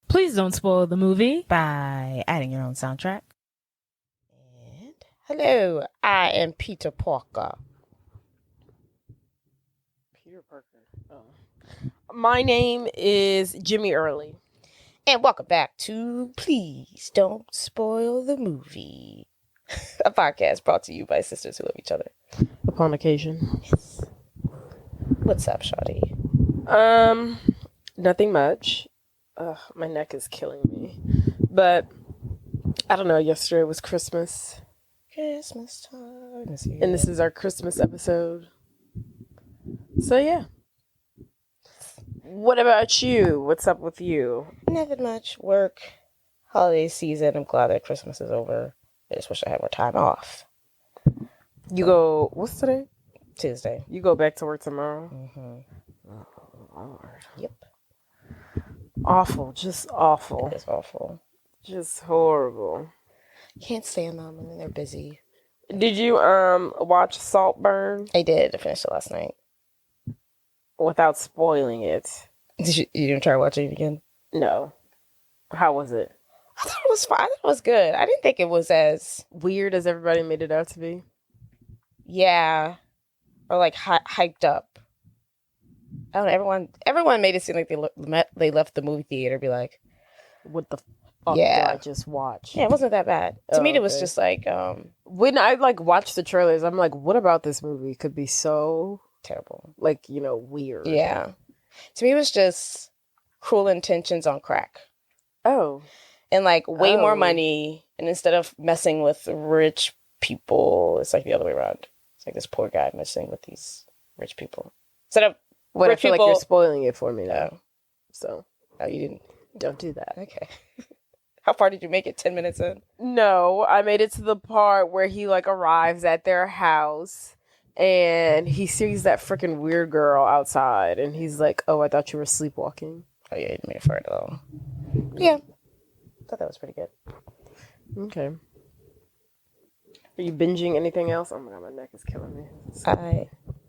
Please don't spoil the movie by adding your own soundtrack. And hello, I am Peter Parker. Peter Parker. Oh. My name is Jimmy Early. And welcome back to Please Don't Spoil the Movie, a podcast brought to you by sisters who love each other. Upon occasion. Yes. What's up, Shawty? Nothing much. My neck is killing me. But, I don't know, yesterday was Christmas. Christmas time. And this is our Christmas episode. So, yeah. What about you? What's up with you? Nothing much. Work. Holiday season. I'm glad that Christmas is over. I just wish I had more time off. You go, what's today? Tuesday. You go back to work tomorrow? Mm-hmm. Oh, Lord. Yep. Awful. Just awful. It is awful. Just horrible. Can't stand them, and then they're busy. Did you watch Saltburn? I did. I finished it last night. Without spoiling it. You didn't try watching it again? No. How was it? I thought it was fine. I thought it was good. I didn't think it was as weird as everybody made it out to be. Yeah, or like hyped up. I don't know. Everyone made it seem like they left the movie theater. Be like, what the fuck did I just watch? Yeah, it wasn't that bad. To me, it was just like when I watched the trailers, I'm like, what about this movie could be so terrible? Weird. Yeah. To me, it was just Cruel Intentions on crack. Oh. And way more money. And instead of messing with rich people, it's like the other way around. It's like this poor guy messing with these rich people. Instead of I rich feel people, like you're spoiling it for me now. No. So. Oh, you didn't? Don't do that. Okay. How far did you make it? 10 minutes in? No, I made it to the part where he arrives at their house. And he sees that freaking weird girl outside. And he's like, oh, I thought you were sleepwalking. Oh, yeah, you didn't make it far at all. Yeah. I thought that was pretty good. Okay. Are you binging anything else? Oh my god, my neck is killing me.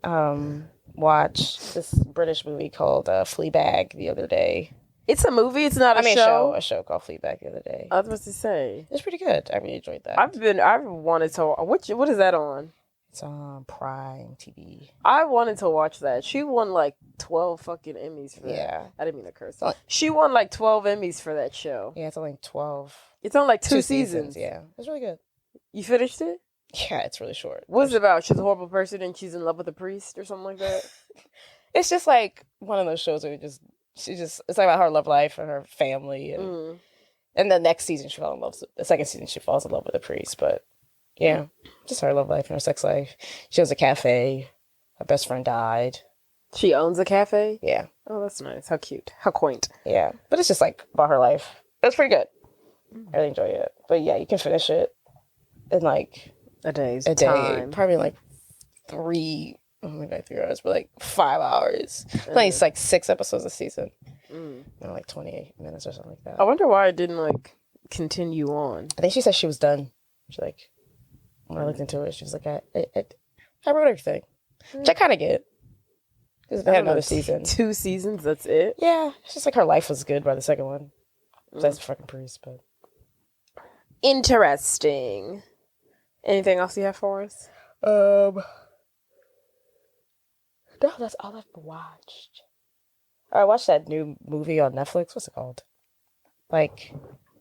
I watched this British movie called Fleabag the other day. It's a movie? It's not a show? A show called Fleabag the other day. I was supposed to say. It's pretty good. I really enjoyed that. I've wanted to... What is that on? It's on Prime TV. I wanted to watch that. She won 12 fucking Emmys for that. Yeah. I didn't mean to curse. She won 12 Emmys for that show. Yeah, it's only 12. It's on two seasons. Yeah. It's really good. You finished it? Yeah, it's really short. What's it about? She's a horrible person and she's in love with a priest or something like that? It's just one of those shows where it's about her love life and her family. And the next season the second season she falls in love with a priest. But yeah, just her love life and her sex life. She owns a cafe. Her best friend died. She owns a cafe? Yeah. Oh, that's nice. How cute. How quaint. Yeah. But it's just about her life. It's pretty good. I really enjoy it. But yeah, you can finish it in a day's time. Day. Probably 3 hours, but 5 hours. Only 6 episodes a season. 28 minutes or something like that. I wonder why it didn't continue on. I think she said she was done. She when I looked into it, she was like, I wrote everything. Which I kind of get. Because they had another season. 2 seasons, that's it? Yeah. It's just her life was good by the second one. That's a fucking priest, but. Interesting. Anything else you have for us? No, that's all I've watched. I watched that new movie on Netflix. What's it called? I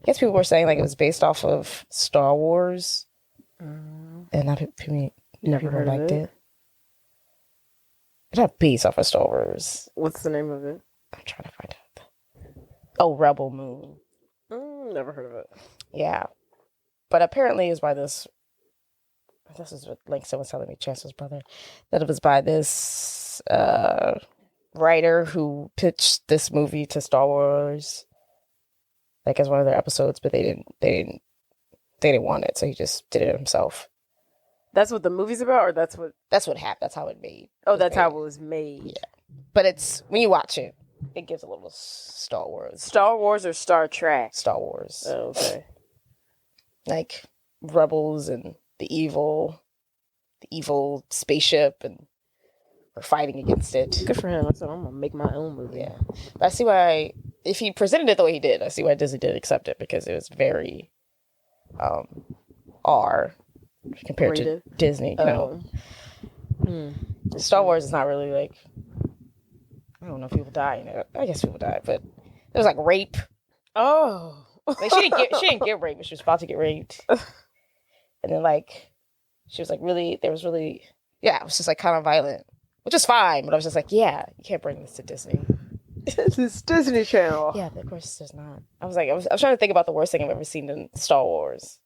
guess people were saying it was based off of Star Wars. And not people liked it. It's not based off of Star Wars. What's the name of it? I'm trying to find out. Oh, Rebel Moon. Never heard of it. Yeah. But apparently it's by this is what someone was telling me, Chancellor's brother, that it was by this writer who pitched this movie to Star Wars as one of their episodes, but they didn't want it, so he just did it himself. That's what the movie's about, or that's what happened. That's how it made. Oh, that's how it was made. Yeah. But it's when you watch it, it gives a little Star Wars. Star Wars or Star Trek? Star Wars. Oh, okay. Rebels and the evil spaceship, and we're fighting against it. Good for him. I said, I'm gonna make my own movie. Yeah, but I see why if he presented it the way he did, I see why Disney didn't accept it, because it was very R compared Rated? to Disney. You know, Star Wars is not really like, I don't know if people die in it. I guess people die, but there was like rape. Oh, Like she didn't get raped, but she was about to get raped. And then like she was like it was just like kind of violent, which is fine. But I was just like, yeah, you can't bring this to Disney. This Disney Channel. Yeah, of course it's not. I was trying to think about the worst thing I've ever seen in Star Wars.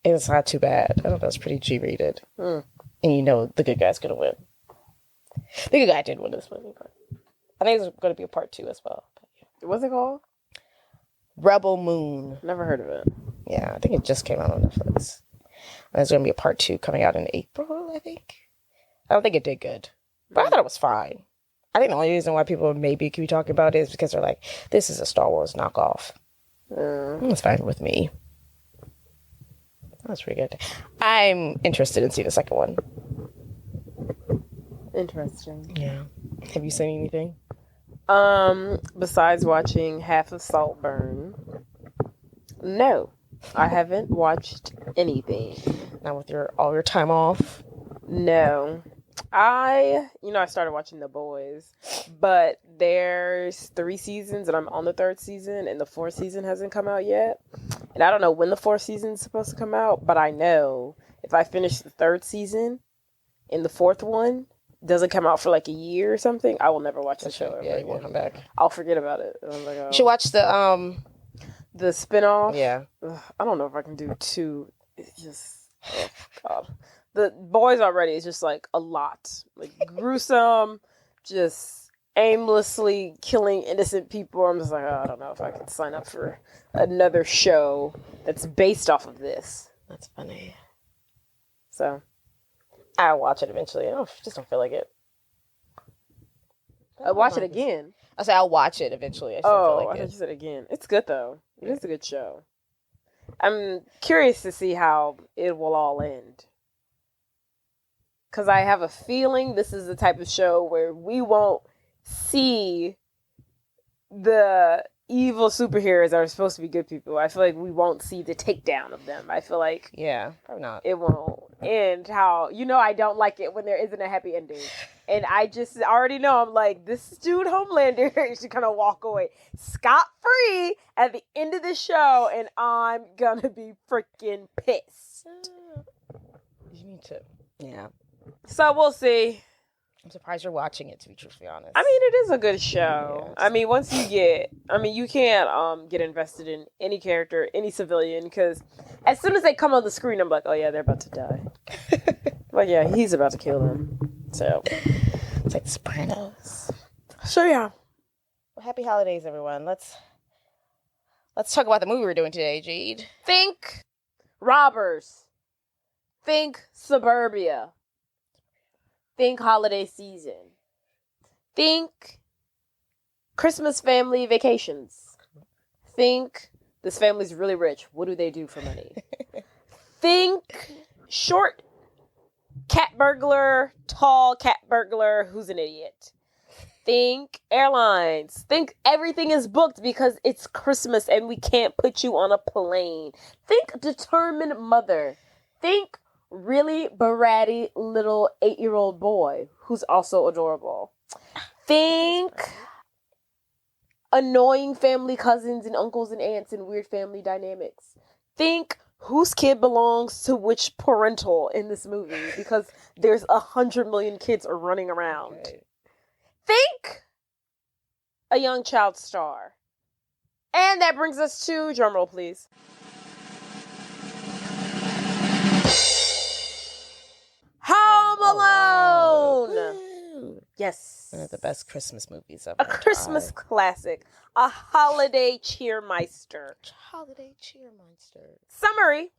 It's not too bad. I don't know, it's pretty G-rated. And you know the good guy's gonna win. The good guy did win this movie, but I think there's gonna be a part 2 as well. But, yeah. What's it called? Rebel Moon. Never heard of it. Yeah, I think it just came out on Netflix. And there's gonna be a part 2 coming out in April, I think. I don't think it did good, but I thought it was fine. I think the only reason why people maybe could be talking about it is because they're like, this is a Star Wars knockoff. That's fine with me. That's pretty good. I'm interested in seeing the second one. Interesting. Yeah. Have you seen anything? Besides watching half of Saltburn, no, I haven't watched anything. Not with all your time off? No. I started watching The Boys, but there's 3 seasons and I'm on the 3rd season and the 4th season hasn't come out yet. And I don't know when the 4th season is supposed to come out, but I know if I finish the 3rd season and the 4th one doesn't come out for like a year or something, I will never watch the show ever. Yeah, you won't come back. I'll forget about it. And I'm like, oh. You should watch the spinoff. Yeah. Ugh, I don't know if I can do 2. It's just, oh God. The Boys already is just like a lot, like gruesome, just aimlessly killing innocent people. I'm just like, oh, I don't know if I can sign up for another show that's based off of this. That's funny. So I'll watch it eventually. Just don't feel like it. I'll watch it again. I say I'll watch it eventually. I just don't feel like I it. thought you said again. It's good though. It is a good show. I'm curious to see how it will all end. Because I have a feeling this is the type of show where we won't see the evil superheroes that are supposed to be good people. I feel like we won't see the takedown of them. I feel like probably not. it won't end how, I don't like it when there isn't a happy ending. And I just already know, I'm like, this dude Homelander should kind of walk away scot-free at the end of the show, and I'm gonna be freaking pissed. You need to. Yeah. So we'll see. I'm surprised you're watching it, to be truthfully honest. I mean, it is a good show. Yeah, once you you can't get invested in any character, any civilian, because as soon as they come on the screen, I'm like, oh yeah, they're about to die. Like, yeah, he's about to kill them. So it's like The Sopranos. So yeah. Well, happy holidays, everyone. Let's talk about the movie we're doing today, Jade. Think robbers. Think suburbia. Think holiday season. Think Christmas family vacations. Think this family's really rich. What do they do for money? Think short cat burglar, tall cat burglar who's an idiot. Think airlines. Think everything is booked because it's Christmas and we can't put you on a plane. Think determined mother. Think really bratty little 8-year-old boy who's also adorable. Think annoying family cousins and uncles and aunts and weird family dynamics. Think whose kid belongs to which parental in this movie because there's 100 million kids are running around. Okay. Think a young child star. And that brings us to, drumroll please, Home Alone! Yes. One of the best Christmas movies of a Christmas classic. A holiday cheermeister. Holiday cheermeister. Summary.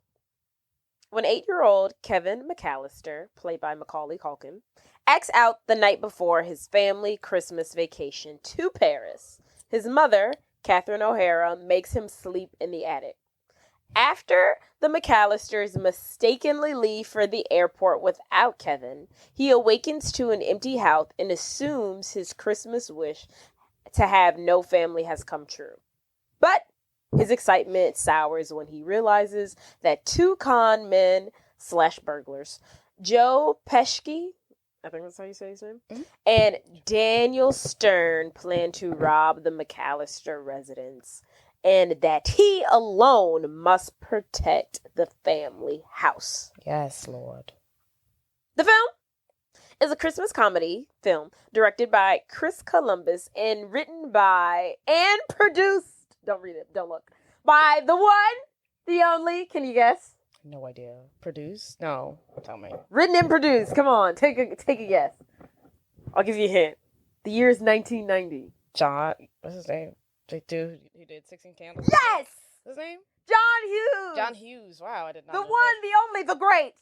When 8-year-old Kevin McCallister, played by Macaulay Culkin, acts out the night before his family Christmas vacation to Paris, his mother, Catherine O'Hara, makes him sleep in the attic. After the McCallisters mistakenly leave for the airport without Kevin, he awakens to an empty house and assumes his Christmas wish to have no family has come true. But his excitement sours when he realizes that two con men / burglars, Joe Pesci, I think that's how you say his name, and Daniel Stern plan to rob the McCallister residence, and that he alone must protect the family house. Yes, Lord. The film is a Christmas comedy film directed by Chris Columbus and written by and produced, don't read it, don't look, by the one, the only, can you guess? No idea. Produced? No. Tell me. Written and produced. Come on, take a guess. I'll give you a hint. The year is 1990. John, what's his name? The dude who did 16 Candles? Yes! What's his name? John Hughes! John Hughes. Wow, I did not The know one, the only, the great.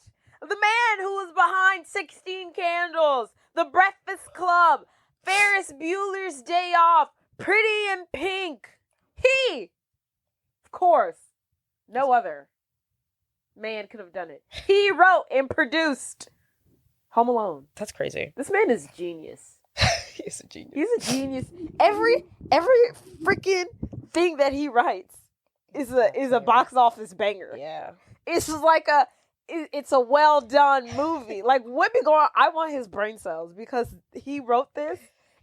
The man who was behind 16 Candles, The Breakfast Club, Ferris Bueller's Day Off, Pretty in Pink. He, of course, no other man could have done it. He wrote and produced Home Alone. That's crazy. This man is genius. He's a genius. He's a genius. Every freaking thing that he writes is a box office banger. Yeah. It's just like it's a well done movie. Like what be going on? I want his brain cells because he wrote this,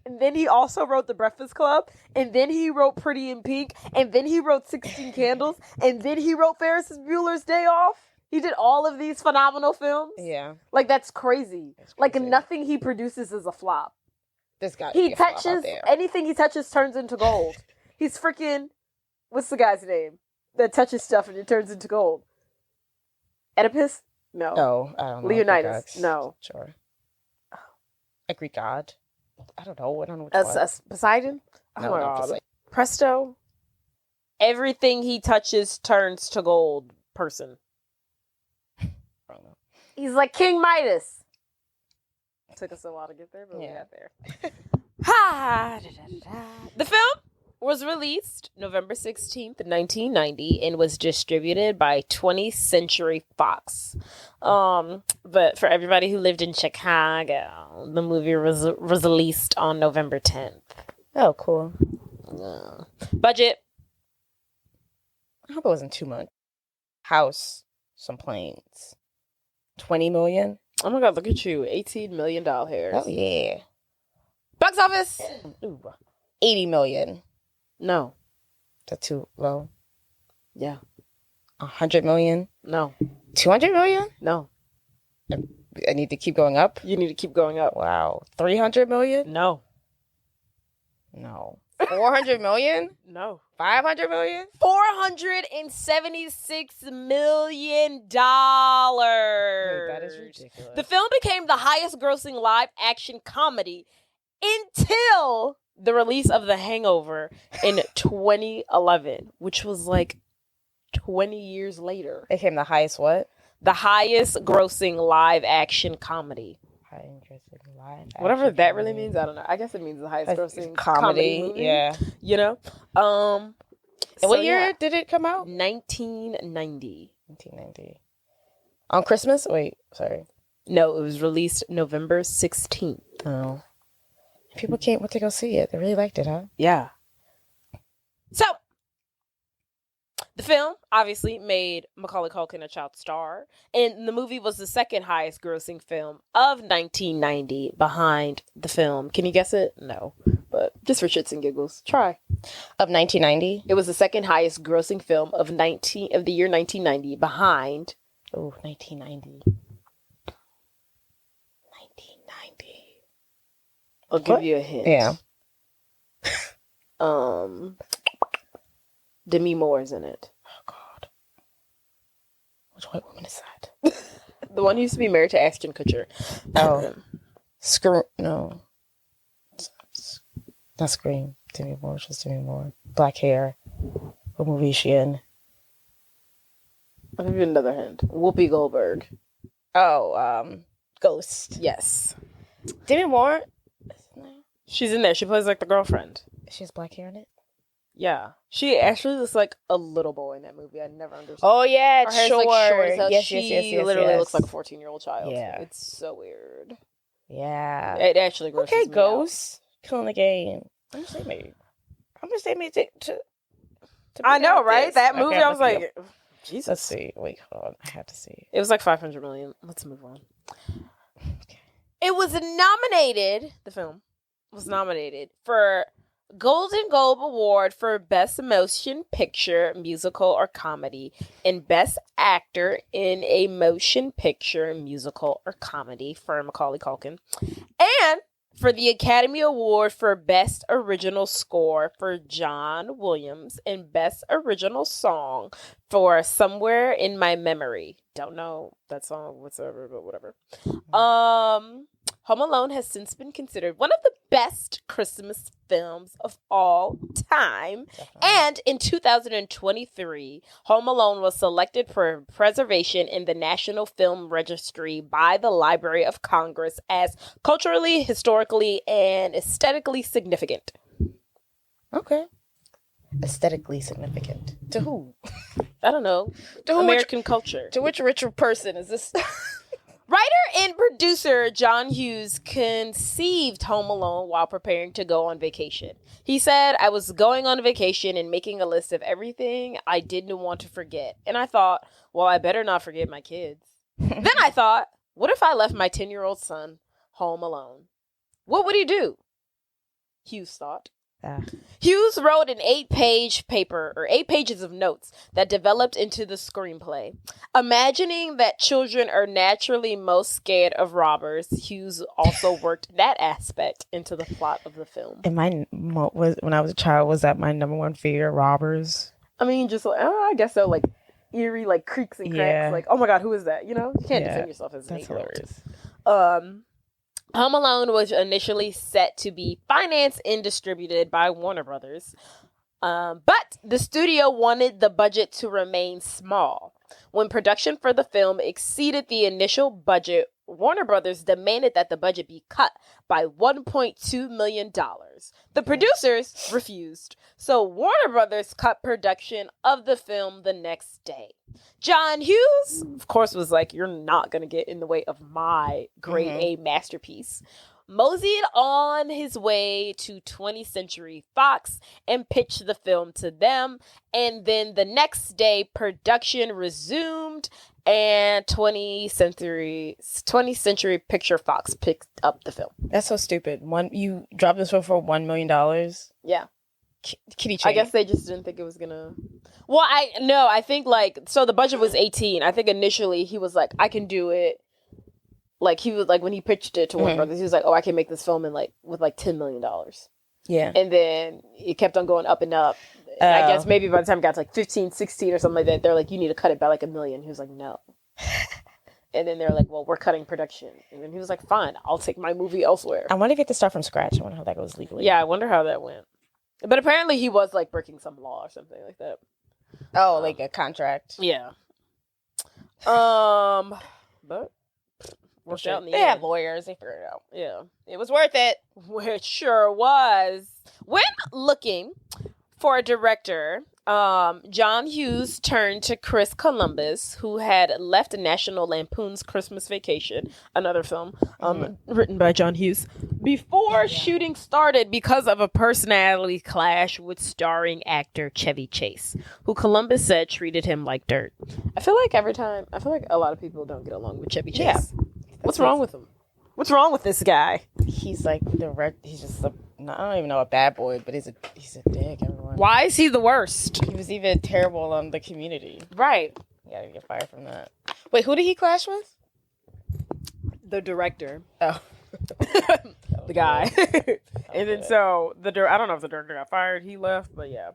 and then he also wrote The Breakfast Club, and then he wrote Pretty in Pink, and then he wrote 16 Candles, and then he wrote Ferris Bueller's Day Off. He did all of these phenomenal films. Yeah. Like that's crazy. Like crazy. nothing he produces is a flop. This guy. He touches anything he touches turns into gold. He's freaking what's the guy's name that touches stuff and it turns into gold? Oedipus? No. No, I don't know. Leonidas? No. Sure. A Greek god? I don't know. I don't know which one. Poseidon? Oh No, my not God. Poseidon. Presto. Everything he touches turns to gold person. I don't know. He's like King Midas. Took us a while to get there, but we got there. The film was released November 16th, 1990, and was distributed by 20th Century Fox. But for everybody who lived in Chicago, the movie was released on November 10th. Oh, cool. Budget. I hope it wasn't too much. House, some planes. 20 million? Oh my God, look at you. $18 million hairs. Oh, yeah. Box office. Ooh, 80 million. No. That's too low. Yeah. 100 million? No. 200 million? No. I need to keep going up? You need to keep going up. Wow. 300 million? No. No. 400 million? No. 500 million? $476 million. Wait, that is ridiculous. The film became the highest grossing live action comedy until the release of The Hangover in 2011, which was like 20 years later. It became the highest what? The highest grossing live action comedy. Whatever that really means, I don't know. I guess it means the highest grossing comedy movie, yeah. You know? And what year did it come out? 1990. 1990. On Christmas? Wait, sorry. No, it was released November 16th. Oh. People went to go see it. They really liked it, huh? Yeah. So, the film obviously made Macaulay Culkin a child star, and the movie was the second highest grossing film of 1990 behind the film. Can you guess it? No, but just for shits and giggles, try. Of 1990? It was the second highest grossing film of the year 1990 behind. Oh, 1990. 1990. I'll give you a hint. Yeah. Demi Moore's in it. Oh, God. Which white woman is that? The one who used to be married to Ashton Kutcher. Oh. No. Not Scream. Demi Moore. Just Demi Moore. Black hair. What movie is she in? I'll give you another hint. Whoopi Goldberg. Oh, Ghost. Yes. Demi Moore? She's in there. She plays like the girlfriend. She has black hair in it? Yeah. She actually looks like a little boy in that movie. I never understood. Oh, yeah, Her hair's sure. like short as hell. Yes, She yes, literally yes. looks like a 14-year-old child. Yeah. It's so weird. Yeah. It actually grosses Okay, me Ghost. Killing the game. How much they made? How much they made to I know, out right? this? That movie, Okay, I was I'm looking like, up. Jesus. Let's see. Wait, hold on. I have to see. It was like 500 million. Let's move on. Okay. It was nominated, the film was nominated for Golden Globe Award for Best Motion Picture, Musical, or Comedy, and Best Actor in a Motion Picture, Musical, or Comedy for Macaulay Culkin, and for the Academy Award for Best Original Score for John Williams, and Best Original Song for Somewhere in My Memory. Don't know that song whatsoever, but whatever. Home Alone has since been considered one of the best Christmas films of all time. Definitely. And in 2023, Home Alone was selected for preservation in the National Film Registry by the Library of Congress as culturally, historically, and aesthetically significant. Okay. Aesthetically significant. To who? I don't know. To who? American culture. To which richer person is this? Writer and producer John Hughes conceived Home Alone while preparing to go on vacation. He said, "I was going on vacation and making a list of everything I didn't want to forget. And I thought, well, I better not forget my kids. Then I thought, what if I left my 10-year-old son home alone? What would he do?" Hughes thought. Hughes wrote an 8-page paper, or 8 pages of notes, that developed into the screenplay. Imagining that children are naturally most scared of robbers, Hughes also worked that aspect into the plot of the film. And when I was a child, was that my number one fear? Robbers. I mean, just like, I guess so, like eerie, like creaks and cracks. Yeah. Like, oh my God, who is that? You know, you can't Yeah, defend yourself as an That's 8-year-old. hilarious. Home Alone was initially set to be financed and distributed by Warner Brothers, but the studio wanted the budget to remain small. When production for the film exceeded the initial budget, Warner Brothers demanded that the budget be cut by $1.2 million. The producers refused, so Warner Brothers cut production of the film the next day. John Hughes, of course, was like, "You're not going to get in the way of my grade A masterpiece." Moseyed on his way to 20th Century Fox and pitched the film to them. And then the next day, production resumed and 20th Century Picture Fox picked up the film. That's so stupid. You dropped this film for $1 million. Yeah. Kitty chain. I guess they just didn't think it was gonna. Well, I think so the budget was 18. I think initially he was like, I can do it. Like he was like, when he pitched it to Warner Brothers, he was like, "Oh, I can make this film with $10 million." Yeah. And then it kept on going up and up. And I guess maybe by the time it got to 15, 16 or something like that, they're like, "You need to cut it by $1 million." He was like, "No." And then they're like, "Well, we're cutting production." And then he was like, "Fine, I'll take my movie elsewhere." I wonder if you have to start from scratch. I wonder how that goes legally. Yeah, I wonder how that went. But apparently he was like breaking some law or something like that. Oh, like a contract. Yeah. But worked out in the They end. have lawyers. They figure it out. Yeah. It was worth it. It sure was. When looking for a director, John Hughes turned to Chris Columbus, who had left National Lampoon's Christmas Vacation, another film written by John Hughes, before shooting started because of a personality clash with starring actor Chevy Chase, who Columbus said treated him like dirt. I feel like a lot of people don't get along with Chevy Chase. Yeah. What's wrong with him? What's wrong with this guy? He's like he's just I don't even know a bad boy, but he's a dick, everyone. Why is he the worst? He was even terrible on the Community. Right. You gotta get fired from that. Wait, who did he clash with? The director. Oh. The guy. And then so I don't know if the director got fired, he left, but yeah.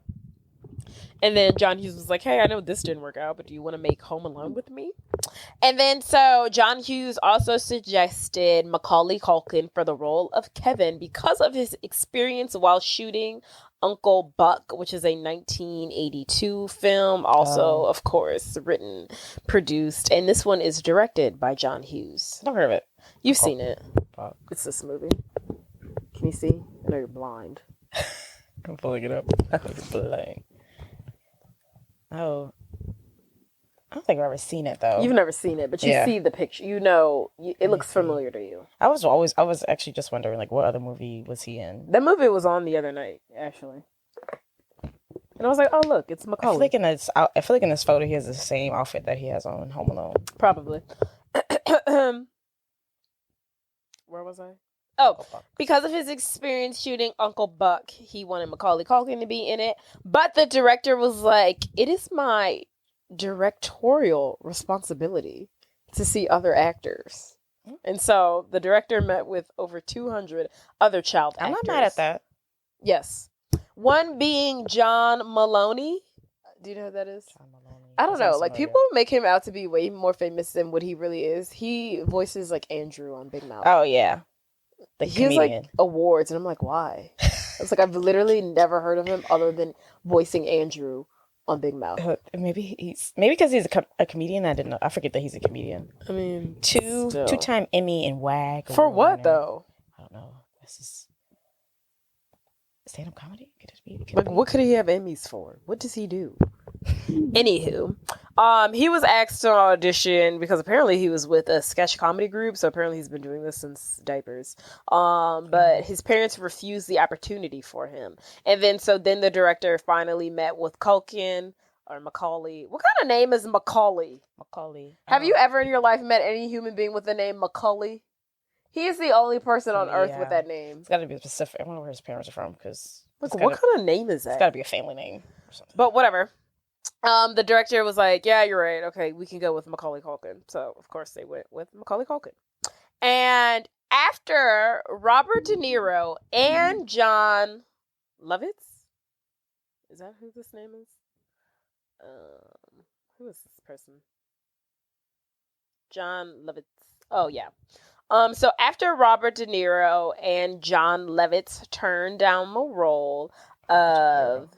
And then John Hughes was like, "Hey, I know this didn't work out, but do you want to make Home Alone with me?" And then so John Hughes also suggested Macaulay Culkin for the role of Kevin because of his experience while shooting Uncle Buck, which is a 1982 film, also, of course, written, produced, and this one is directed by John Hughes. Never heard of it. You've seen it. Buck. It's this movie. Can you see? I know you're blind. I'm pulling it up. I'm playing. Oh, don't think I've ever seen it though. You've never seen it, but you see the picture. You know, it looks familiar to you. I was actually just wondering, like, what other movie was he in? That movie was on the other night, actually. And I was like, oh, look, it's Macaulay. I feel like in this photo he has the same outfit that he has on Home Alone. Probably. Where was I? Oh, because of his experience shooting Uncle Buck, he wanted Macaulay Culkin to be in it. But the director was like, it is my directorial responsibility to see other actors. And so the director met with over 200 other child actors. I'm not mad at that. Yes. One being John Maloney. Do you know who that is? John Maloney. I don't know. Like, people make him out to be way more famous than what he really is. He voices like Andrew on Big Mouth. Oh, yeah. He has like awards, and I'm like, why? It's like, I've literally never heard of him other than voicing Andrew on Big Mouth. Maybe because he's a comedian. I didn't know. I forget that he's a comedian. I mean, two-time Emmy and WAG. For what though? I don't know. This is stand-up comedy. Could it be? What could he have Emmys for? What does he do? Anywho, he was asked to audition because apparently he was with a sketch comedy group, so apparently he's been doing this since diapers. But his parents refused the opportunity for him. And then the director finally met with Culkin or Macaulay. What kind of name is Macaulay? Macaulay. Have you ever in your life met any human being with the name Macaulay? He is the only person on earth with that name. It's got to be specific. I wonder where his parents are from, because what kind of name is that? It's got to be a family name or something. But whatever. The director was like, yeah, you're right. Okay, we can go with Macaulay Culkin. So, of course, they went with Macaulay Culkin. And after Robert De Niro and John Lovitz, is that who this name is? Who is this person? John Lovitz. Oh, yeah. So after Robert De Niro and John Lovitz turned down the role of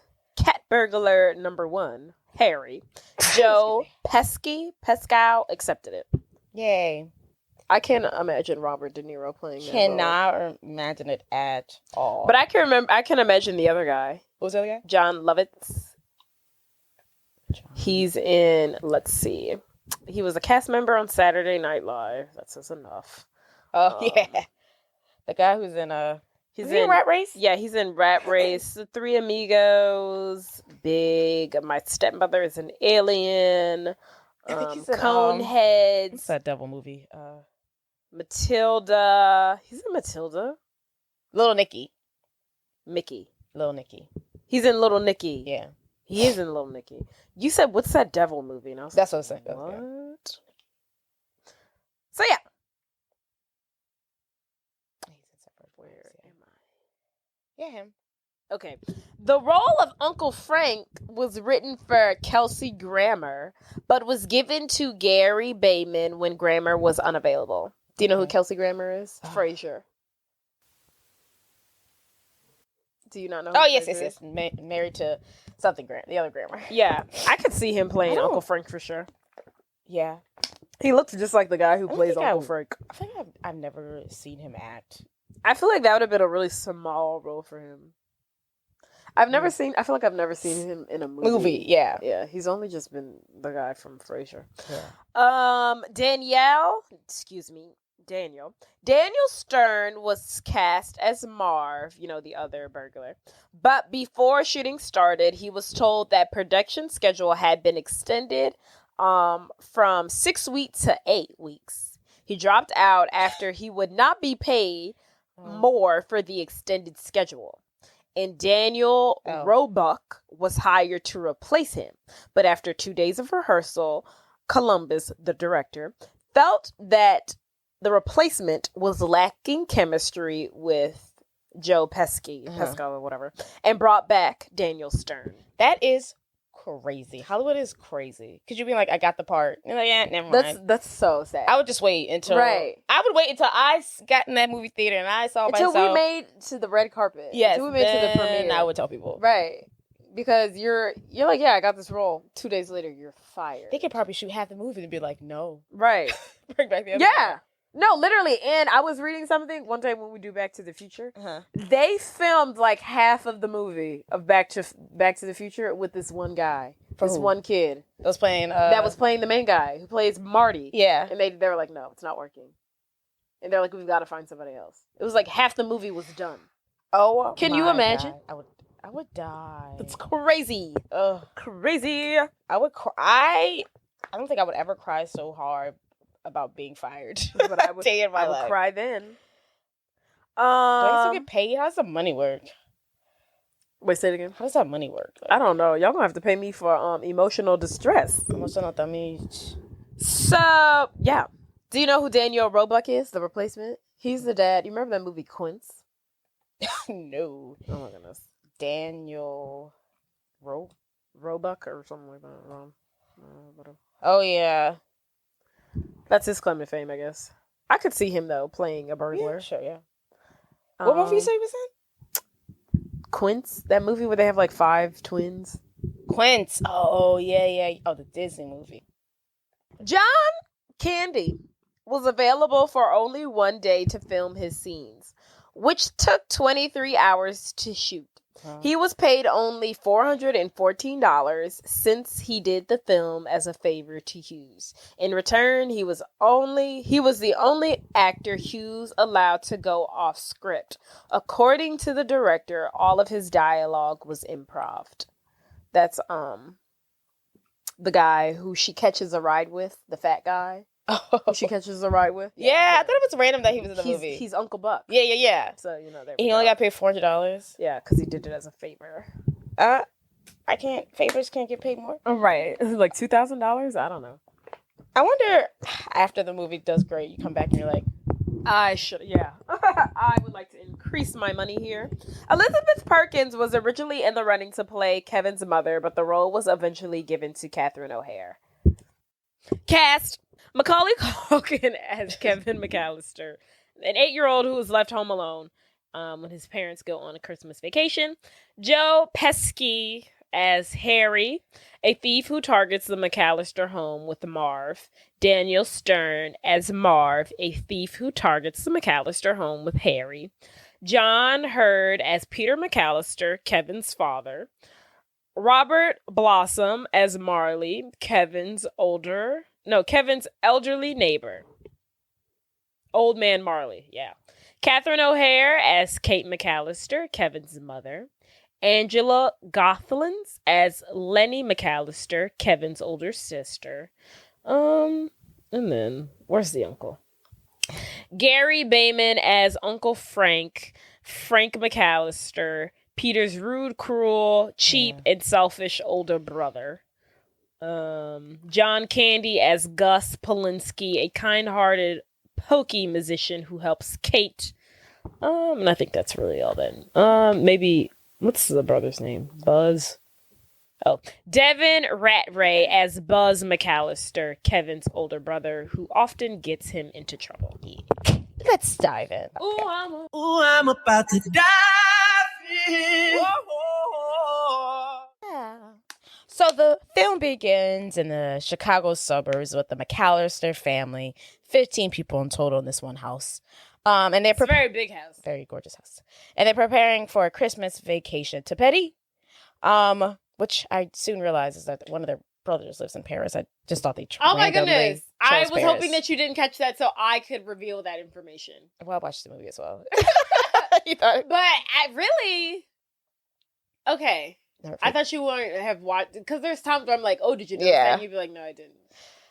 cat burglar number 1, Harry, Joe Pescow accepted it. Yay. I can't imagine Robert De Niro playing that Cannot imagine it at all. But I can imagine the other guy. What was the other guy? John Lovitz. He's in, let's see. He was a cast member on Saturday Night Live. That says enough. Oh, yeah. The guy who's in He's in Rat Race? Yeah, he's in Rat Race. The Three Amigos, Big. My Stepmother is an Alien. Coneheads. What's that devil movie? Matilda. He's in Matilda. Little Nicky. Mickey. Little Nicky. He's in Little Nicky. Yeah. He is in Little Nicky. You said, what's that devil movie? And I was That's what I said. What? Yeah. So, yeah. Where am I? Yeah, him. Okay. The role of Uncle Frank was written for Kelsey Grammer, but was given to Gary Bayman when Grammer was unavailable. Do you know who Kelsey Grammer is? Frasier. Do you not know? Oh, yes. Married to something the other Grammer. Yeah, I could see him playing Uncle Frank for sure. Yeah, he looks just like the guy who plays Uncle Frank. I think I've never seen him act. I feel like that would have been a really small role for him. I feel like I've never seen him in a movie. Yeah. Yeah, he's only just been the guy from Frasier. Yeah. Daniel Stern was cast as Marv, the other burglar. But before shooting started, he was told that production schedule had been extended from 6 weeks to 8 weeks. He dropped out after he would not be paid more for the extended schedule. And Daniel Roebuck was hired to replace him. But after 2 days of rehearsal, Columbus, the director, felt that the replacement was lacking chemistry with Joe Pesco or whatever, and brought back Daniel Stern. That is crazy. Hollywood is crazy. Because you'd be like, I got the part. You're like, yeah, never mind. That's so sad. I would just wait until... Right. I would wait until I got in that movie theater and I saw myself... Until we made to the red carpet. Yes. Until we made to the premiere. I would tell people. Right. Because you're like, yeah, I got this role. 2 days later, you're fired. They could probably shoot half the movie and be like, no. Right. Bring back the other part. No, literally. And I was reading something one time when we do Back to the Future. They filmed like half of the movie of Back to the Future with this one guy For this who? one kid That was playing. that was playing the main guy who plays Marty. Yeah. And they were like, no, it's not working. And they're like, we've got to find somebody else. It was like half the movie was done. Oh, Can you my imagine? God. I would die. It's crazy. Ugh. Crazy. I would cry. I don't think I would ever cry so hard about being fired. But I would, Day in my I would life. cry then. Do I still get paid? How does the money work? Wait, say it again. How does that money work? I don't know. Y'all gonna have to pay me for emotional distress. Emotional damage. So, yeah. Do you know who Daniel Roebuck is, the replacement? He's the dad. You remember that movie Quince? No. Oh my goodness. Daniel Roebuck or something like that. Whatever. Oh, yeah. That's his claim to fame, I guess. I could see him, though, playing a burglar. Yeah, sure, yeah. What movie you say he was in? Quince? That movie where they have like 5 twins. Quince. Oh, yeah. Oh, the Disney movie. John Candy was available for only one day to film his scenes, which took 23 hours to shoot. He was paid only $414 since he did the film as a favor to Hughes. In return, he was the only actor Hughes allowed to go off script. According to the director, all of his dialogue was improv. That's the guy who she catches a ride with, the fat guy. Who she catches a ride with. Yeah, I thought it was random that he was in the movie. He's Uncle Buck. Yeah. So, you know, he only got paid $400. Yeah, because he did it as a favor. Favors can't get paid more. Oh, right. Like $2,000? I don't know. I wonder, after the movie does great, you come back and you're like, I would like to increase my money here. Elizabeth Perkins was originally in the running to play Kevin's mother, but the role was eventually given to Catherine O'Hare. Cast Macaulay Culkin as Kevin McCallister, an 8-year-old who was left home alone when his parents go on a Christmas vacation. Joe Pesci as Harry, a thief who targets the McCallister home with Marv. Daniel Stern as Marv, a thief who targets the McCallister home with Harry. John Hurd as Peter McCallister, Kevin's father. Robert Blossom as Marley, Kevin's elderly neighbor. Old man Marley, yeah. Catherine O'Hare as Kate McCallister, Kevin's mother. Angela Gothlands as Lenny McCallister, Kevin's older sister. And then, where's the uncle? Gary Bayman as Uncle Frank McCallister, Peter's rude, cruel, cheap, and selfish older brother. John Candy as Gus Polinsky, a kind-hearted, pokey musician who helps Kate. And I think that's really all then. Maybe, what's the brother's name? Buzz? Oh, Devin Rattray as Buzz McCallister, Kevin's older brother, who often gets him into trouble. let's dive in. Ooh, I'm about to dive in. Yeah. So the film begins in the Chicago suburbs with the McCallister family, 15 people in total in this one house. And they're it's a very big house. very gorgeous house. And they're preparing for a Christmas vacation to Petty, which I soon realized is that one of their brothers lives in Paris. I just thought they Oh my randomly goodness. I chose was Paris. hoping that you didn't catch that so I could reveal that information. Well, I watched the movie as well. You thought But I really... Okay. Never I thought you wouldn't have watched... Because there's times where I'm like, oh, did you know Yeah. that? And you'd be like, no, I didn't.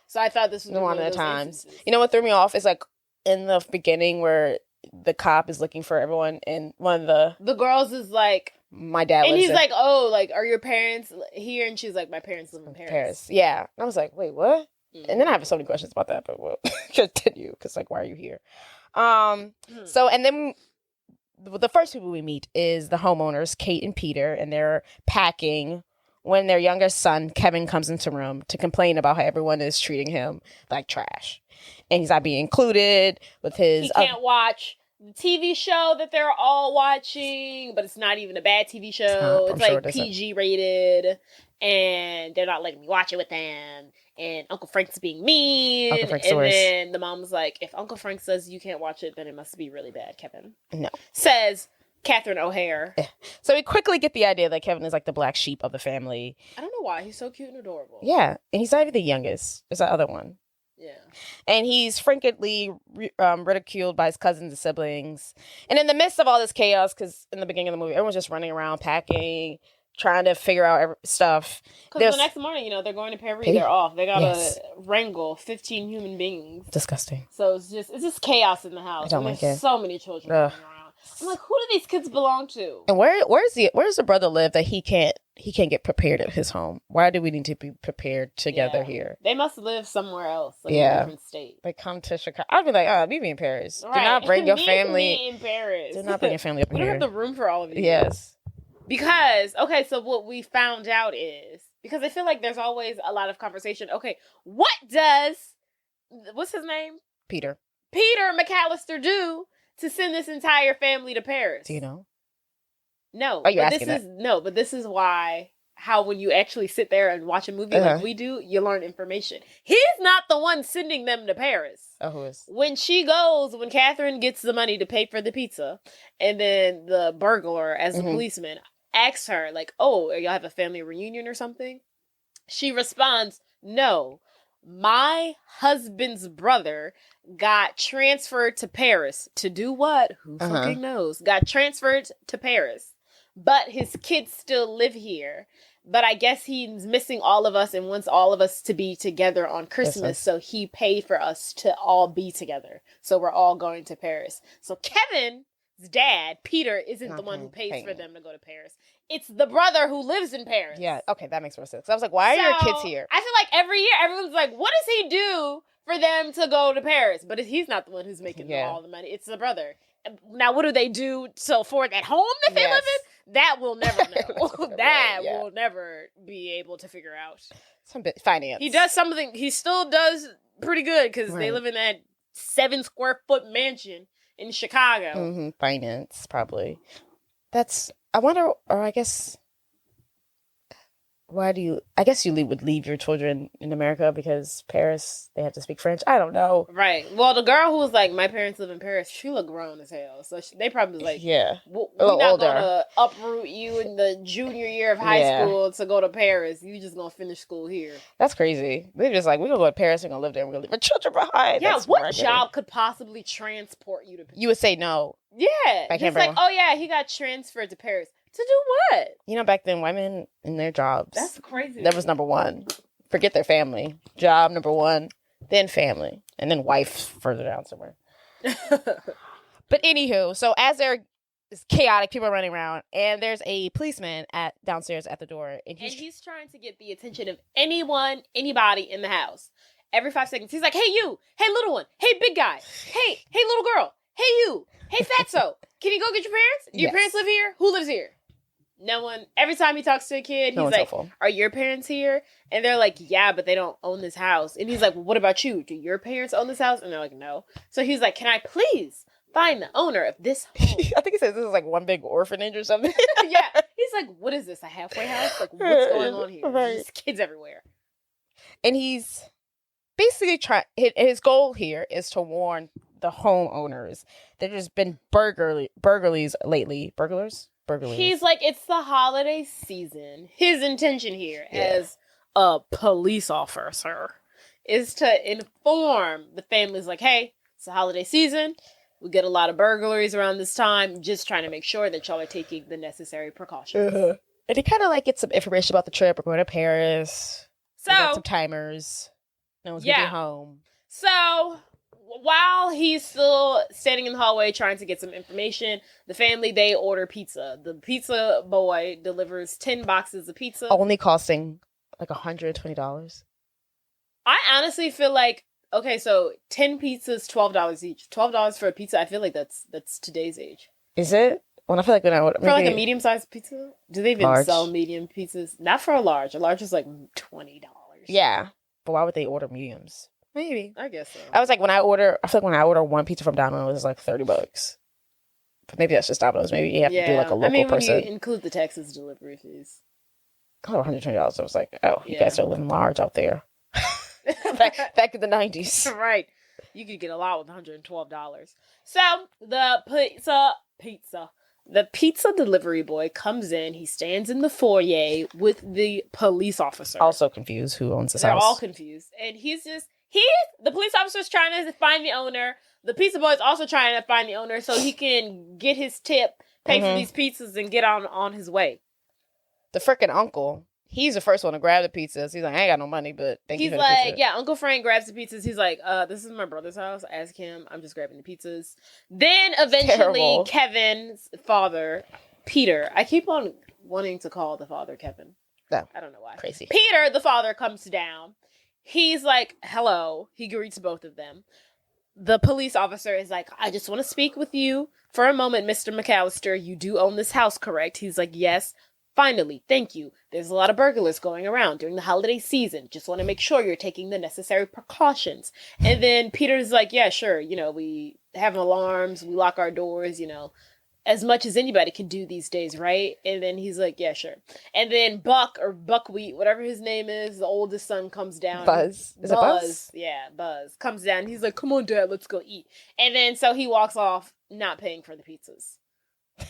So I thought this was one of the those times. instances. You know what threw me off is like in the beginning where the cop is looking for everyone, and one of The girls is like... my dad And lives he's in like, oh, like, are your parents here? And she's like, my parents live in Paris. Yeah. And I was like, wait, what? Mm. And then I have so many questions about that, but we'll continue because like, why are you here? Hmm. So, and then the first people we meet is the homeowners, Kate and Peter, and they're packing when their youngest son, Kevin, comes into the room to complain about how everyone is treating him like trash. And he's not being included with his... He can't watch the TV show that they're all watching, but it's not even a bad TV show. I'm It's sure like it isn't. PG rated, and they're not letting me watch it with them. And Uncle Frank's being mean. Uncle Frank's and the worst. then the mom's like, if Uncle Frank says you can't watch it, then it must be really bad, Kevin. No. Says Catherine O'Hare. So we quickly get the idea that Kevin is like the black sheep of the family. I don't know why. He's so cute and adorable. Yeah, and he's not even the youngest. There's that other one. Yeah. And he's frequently ridiculed by his cousins and siblings. And in the midst of all this chaos, because in the beginning of the movie, everyone's just running around, packing, trying to figure out stuff. Because the next morning, they're going to Paris. They're off. They got to Yes. wrangle 15 human beings. Disgusting. So it's just chaos in the house. I don't like There's it. so many children running around. I'm like, who do these kids belong to? And where's the brother live that he can't get prepared at his home? Why do we need to be prepared together here? They must live somewhere else, like in Yeah. a different state. Like, come to Chicago. I'd be like, oh, meet me in Paris. Right. Do not bring your Meet family. me in Paris. Do not bring your family up We don't here. have the room for all of you. Yes. Because, okay, so what we found out is, because I feel like there's always a lot of conversation. Okay, what's his name? Peter. Peter McCallister do to send this entire family to Paris? Do you know? No. Are you but asking this is no, but this is how when you actually sit there and watch a movie like we do, you learn information. He's not the one sending them to Paris. Oh, who is? When Catherine gets the money to pay for the pizza, and then the burglar, as the policeman, asks her, like, oh, y'all have a family reunion or something? She responds, no, my husband's brother got transferred to Paris. To do what? Who fucking knows? Got transferred to Paris. But his kids still live here. But I guess he's missing all of us and wants all of us to be together on Christmas. So he paid for us to all be together. So we're all going to Paris. So Kevin's dad, Peter, isn't the one who pays for them to go to Paris. It's the brother who lives in Paris. Yeah, okay, that makes more sense. I was like, why are your kids here? I feel like every year everyone's like, what does he do for them to go to Paris? But he's not the one who's making all the money. It's the brother. Now, what do they do for that home that they live in? That we'll never know. That we'll never be able to figure out. Some bit finance. He does something. He still does pretty good because they live in that 7 square foot mansion in Chicago. Finance, probably. I wonder, or I guess, I guess you would leave your children in America because Paris, they have to speak French. I don't know. Right. Well, the girl who was like, my parents live in Paris, she looked grown as hell. So they probably like, we're not going to uproot you in the junior year of high school to go to Paris. You just going to finish school here. That's crazy. They're just like, we're going to go to Paris, we're going to live there, and we're going to leave our children behind. Yeah, what job could possibly transport you to Paris? You would say no. Yeah. It's like, oh yeah, he got transferred to Paris. To do what? You know, back then, women in their jobs. That's crazy. That was number one. Forget their family. Job, number one. Then family. And then wife further down somewhere. But anywho, so as it's chaotic, people are running around, and there's a policeman downstairs at the door. And he's trying to get the attention of anybody in the house. Every 5 seconds, he's like, hey, you. Hey, little one. Hey, big guy. Hey, little girl. Hey, you. Hey, fatso. Can you go get your parents? Do your parents live here? Who lives here? No one. Every time he talks to a kid, he's like, helpful. Are your parents here? And they're like, yeah, but they don't own this house. And he's like, well, what about you? Do your parents own this house? And they're like, no. So he's like, can I please find the owner of this home? I think he says this is like one big orphanage or something. Yeah. He's like, what is this? A halfway house? Like, what's going on here? Right. There's kids everywhere. And he's basically his goal here is to warn the homeowners. There's been burglaries lately. Burglars? Burglaries. He's like, it's the holiday season. His intention here as a police officer is to inform the families like, hey, it's the holiday season. We get a lot of burglaries around this time. Just trying to make sure that y'all are taking the necessary precautions. And he kind of like gets some information about the trip. We're going to Paris. So, we got some timers. No one's going to be home. So while he's still standing in the hallway trying to get some information, the family, they order pizza. The pizza boy delivers 10 boxes of pizza. Only costing like $120. I honestly feel like, okay, so 10 pizzas, $12 each. $12 for a pizza, I feel like that's today's age. Is it? Well, I feel like when I order... For like a medium-sized pizza? Do they even sell medium pizzas? Not for a large. A large is like $20. Yeah. But why would they order mediums? Maybe. I guess so. I was like, I feel like when I order one pizza from Domino's, it's like $30. But maybe that's just Domino's. Maybe you have to do like a local person. When you include the Texas delivery fees. Oh, $120. I was like, you guys are living large out there. back in the 90s. Right. You could get a lot with $112. So, the The pizza delivery boy comes in. He stands in the foyer with the police officer. Also confused who owns this They're house. all confused. And the police officer's trying to find the owner. The pizza boy's also trying to find the owner so he can get his tip, pay for these pizzas, and get on his way. The freaking uncle, he's the first one to grab the pizzas. He's like, I ain't got no money, but thank you for the pizza. He's like, yeah, Uncle Frank grabs the pizzas. He's like, this is my brother's house. Ask him. I'm just grabbing the pizzas. Then eventually Terrible. Kevin's father, Peter, I keep on wanting to call the father Kevin. No. I don't know why. Crazy. Peter, the father, comes down. He's like, hello. He greets both of them. The police officer is like, I just want to speak with you for a moment, Mr. McCallister. You do own this house, correct? He's like, yes. Finally, thank you. There's a lot of burglars going around during the holiday season. Just want to make sure you're taking the necessary precautions. And then Peter's like, yeah, sure. We have alarms. We lock our doors, as much as anybody can do these days, right? And then he's like, yeah, sure. And then Buck or Buckwheat, whatever his name is, the oldest son comes down. Buzz. Is it Buzz? Yeah, Buzz. Comes down. He's like, come on, Dad, let's go eat. And then so he walks off, not paying for the pizzas.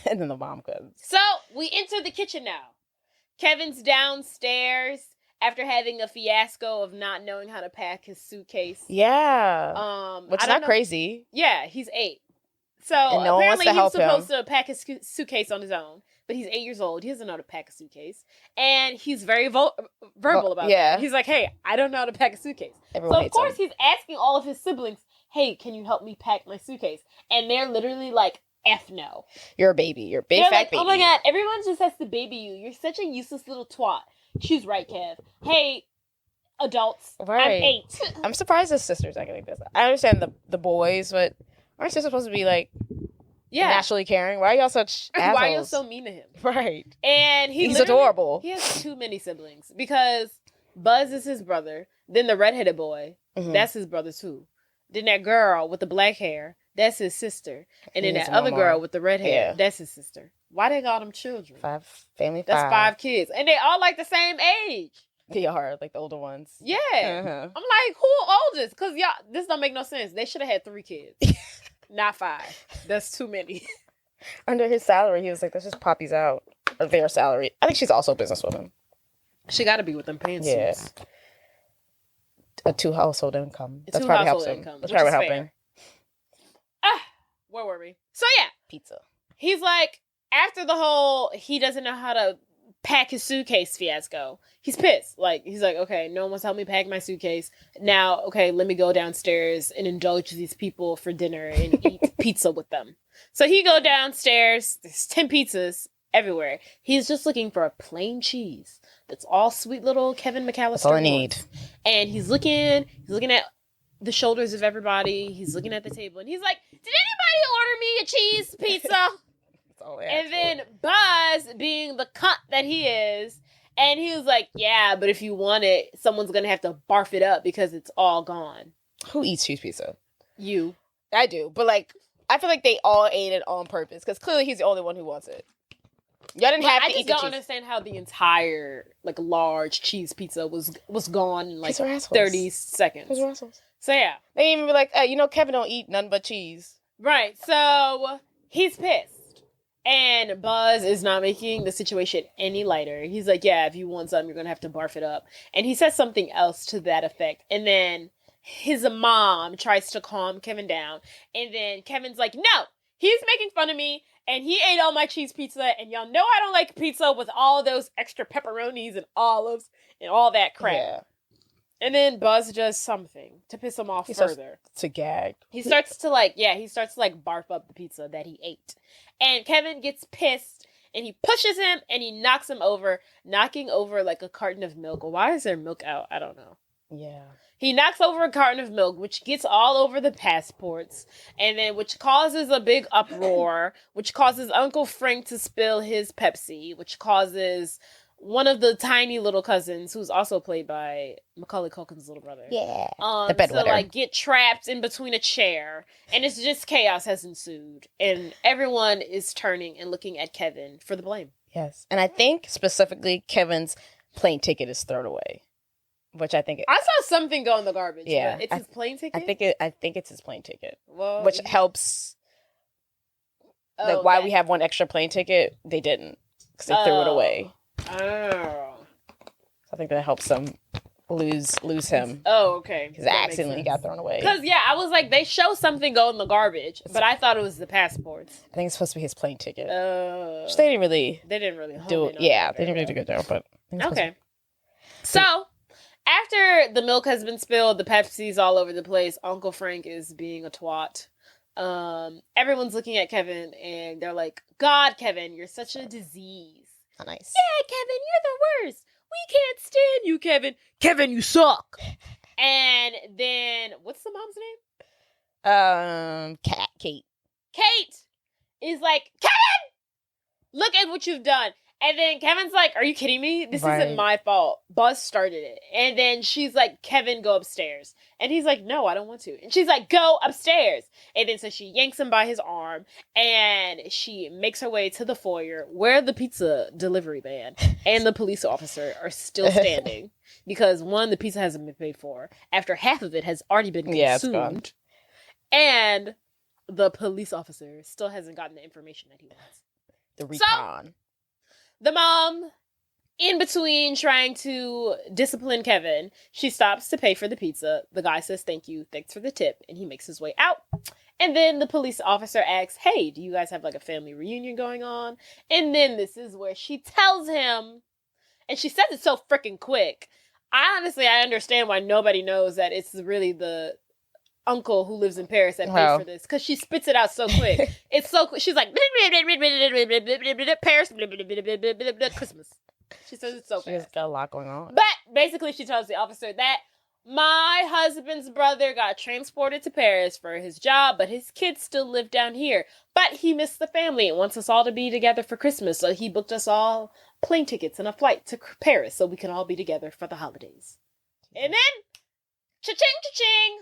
And then the mom comes. So we enter the kitchen now. Kevin's downstairs after having a fiasco of not knowing how to pack his suitcase. Yeah. Which is not crazy. Yeah, he's 8. So no one wants apparently to he was help supposed to pack his suitcase on his own, but he's 8 years old. He doesn't know how to pack a suitcase, and he's very verbal about it. He's like, "Hey, I don't know how to pack a suitcase." Everyone so of course he's asking all of his siblings, "Hey, can you help me pack my suitcase?" And they're literally like, "F no, you're a baby. You're a big they're fat like, baby." Oh my god, everyone just has to baby you. You're such a useless little twat. She's right, Kev. Hey, adults, Right. I'm 8. I'm surprised his sister's not getting this. I understand the boys, but aren't sisters supposed to be like naturally caring? Why are y'all such assholes? Why are you so mean to him? Right. And he's adorable. He has too many siblings because Buzz is his brother. Then the redheaded boy, that's his brother too. Then that girl with the black hair, that's his sister. And then that other girl with the red hair, that's his sister. Why they got them children? 5 family. That's 5 kids, and they all like the same age. They are like the older ones. Yeah, I'm like, who oldest? Because y'all, this don't make no sense. They should have had 3 kids, not 5. That's too many. Under his salary, he was like, "Let's just pop these out." Or their salary. I think she's also a businesswoman. She got to be with them pants. Yeah. A 2 household income. That's probably helping. That's probably helping. Where were we? So yeah, Pizza. He's like, after the whole he doesn't know how to pack his suitcase fiasco, he's pissed. Like, he's like, okay, no one wants to help me pack my suitcase. Now, okay, let me go downstairs and indulge these people for dinner and eat pizza with them. So he go downstairs. There's 10 pizzas everywhere. He's just looking for a plain cheese. That's all sweet little Kevin McCallister. That's all I need. And he's looking at the shoulders of everybody. He's looking at the table and he's like, did anybody order me a cheese pizza? And then Buzz, being the cunt that he is, and he was like, yeah, but if you want it, someone's going to have to barf it up because it's all gone. Who eats cheese pizza? You. I do. But, like, I feel like they all ate it on purpose because clearly he's the only one who wants it. Y'all didn't have to eat the cheese. I just don't understand how the entire, like, large cheese pizza was gone in, like, 30 seconds. Those are assholes. So, yeah. They didn't even be like, Kevin don't eat nothing but cheese. Right. So, he's pissed. And Buzz is not making the situation any lighter. He's like, yeah, if you want something, you're going to have to barf it up. And he says something else to that effect. And then his mom tries to calm Kevin down. And then Kevin's like, no, he's making fun of me. And he ate all my cheese pizza. And y'all know I don't like pizza with all those extra pepperonis and olives and all that crap. Yeah. And then Buzz does something to piss him off further. To gag. He starts to barf up the pizza that he ate. And Kevin gets pissed and he pushes him and he knocks him over, knocking over like a carton of milk. Why is there milk out? I don't know. Yeah. He knocks over a carton of milk, which gets all over the passports, and then which causes a big uproar, which causes Uncle Frank to spill his Pepsi, which causes one of the tiny little cousins, who's also played by Macaulay Culkin's little brother. Yeah. The bedwetter. To like get trapped in between a chair. And it's just chaos has ensued. And everyone is turning and looking at Kevin for the blame. Yes. And I think specifically Kevin's plane ticket is thrown away. Which I think... I saw something go in the garbage. Yeah. But it's his plane ticket? I think it's his plane ticket. Well, which helps... Like, why we have one extra plane ticket, they didn't. Because they threw it away. Oh. I think that helps them lose him. Oh, okay. Because accidentally got thrown away. Because, yeah, I was like, they show something go in the garbage, but I thought it was the passports. I think it's supposed to be his plane ticket. Which they didn't really do it. Yeah, they didn't really do a good job, but... Okay. So, after the milk has been spilled, the Pepsi's all over the place, Uncle Frank is being a twat. Everyone's looking at Kevin, and they're like, God, Kevin, you're such a disease. Not nice. Yeah, Kevin, you're the worst. We can't stand you, Kevin. Kevin, you suck. And then, what's the mom's name? Kate. Kate is like, Kevin, look at what you've done. And then Kevin's like, are you kidding me? This isn't my fault. Buzz started it. And then she's like, Kevin, go upstairs. And he's like, no, I don't want to. And she's like, go upstairs. And then so she yanks him by his arm and she makes her way to the foyer where the pizza delivery man and the police officer are still standing. Because one, the pizza hasn't been paid for after half of it has already been consumed. It's gone. And the police officer still hasn't gotten the information that he wants. The recon. So, the mom, in between trying to discipline Kevin, she stops to pay for the pizza. The guy says, thank you, thanks for the tip, and he makes his way out. And then the police officer asks, hey, do you guys have like a family reunion going on? And then this is where she tells him, and she says it so freaking quick. I understand why nobody knows that it's really the uncle who lives in Paris that paid for this, because she spits it out so quick. It's so quick. She's like, Paris, Christmas. She says it so fast. She's got a lot going on. But basically she tells the officer that my husband's brother got transported to Paris for his job, but his kids still live down here. But he missed the family and wants us all to be together for Christmas, so he booked us all plane tickets and a flight to Paris so we can all be together for the holidays. And then, cha-ching, cha-ching,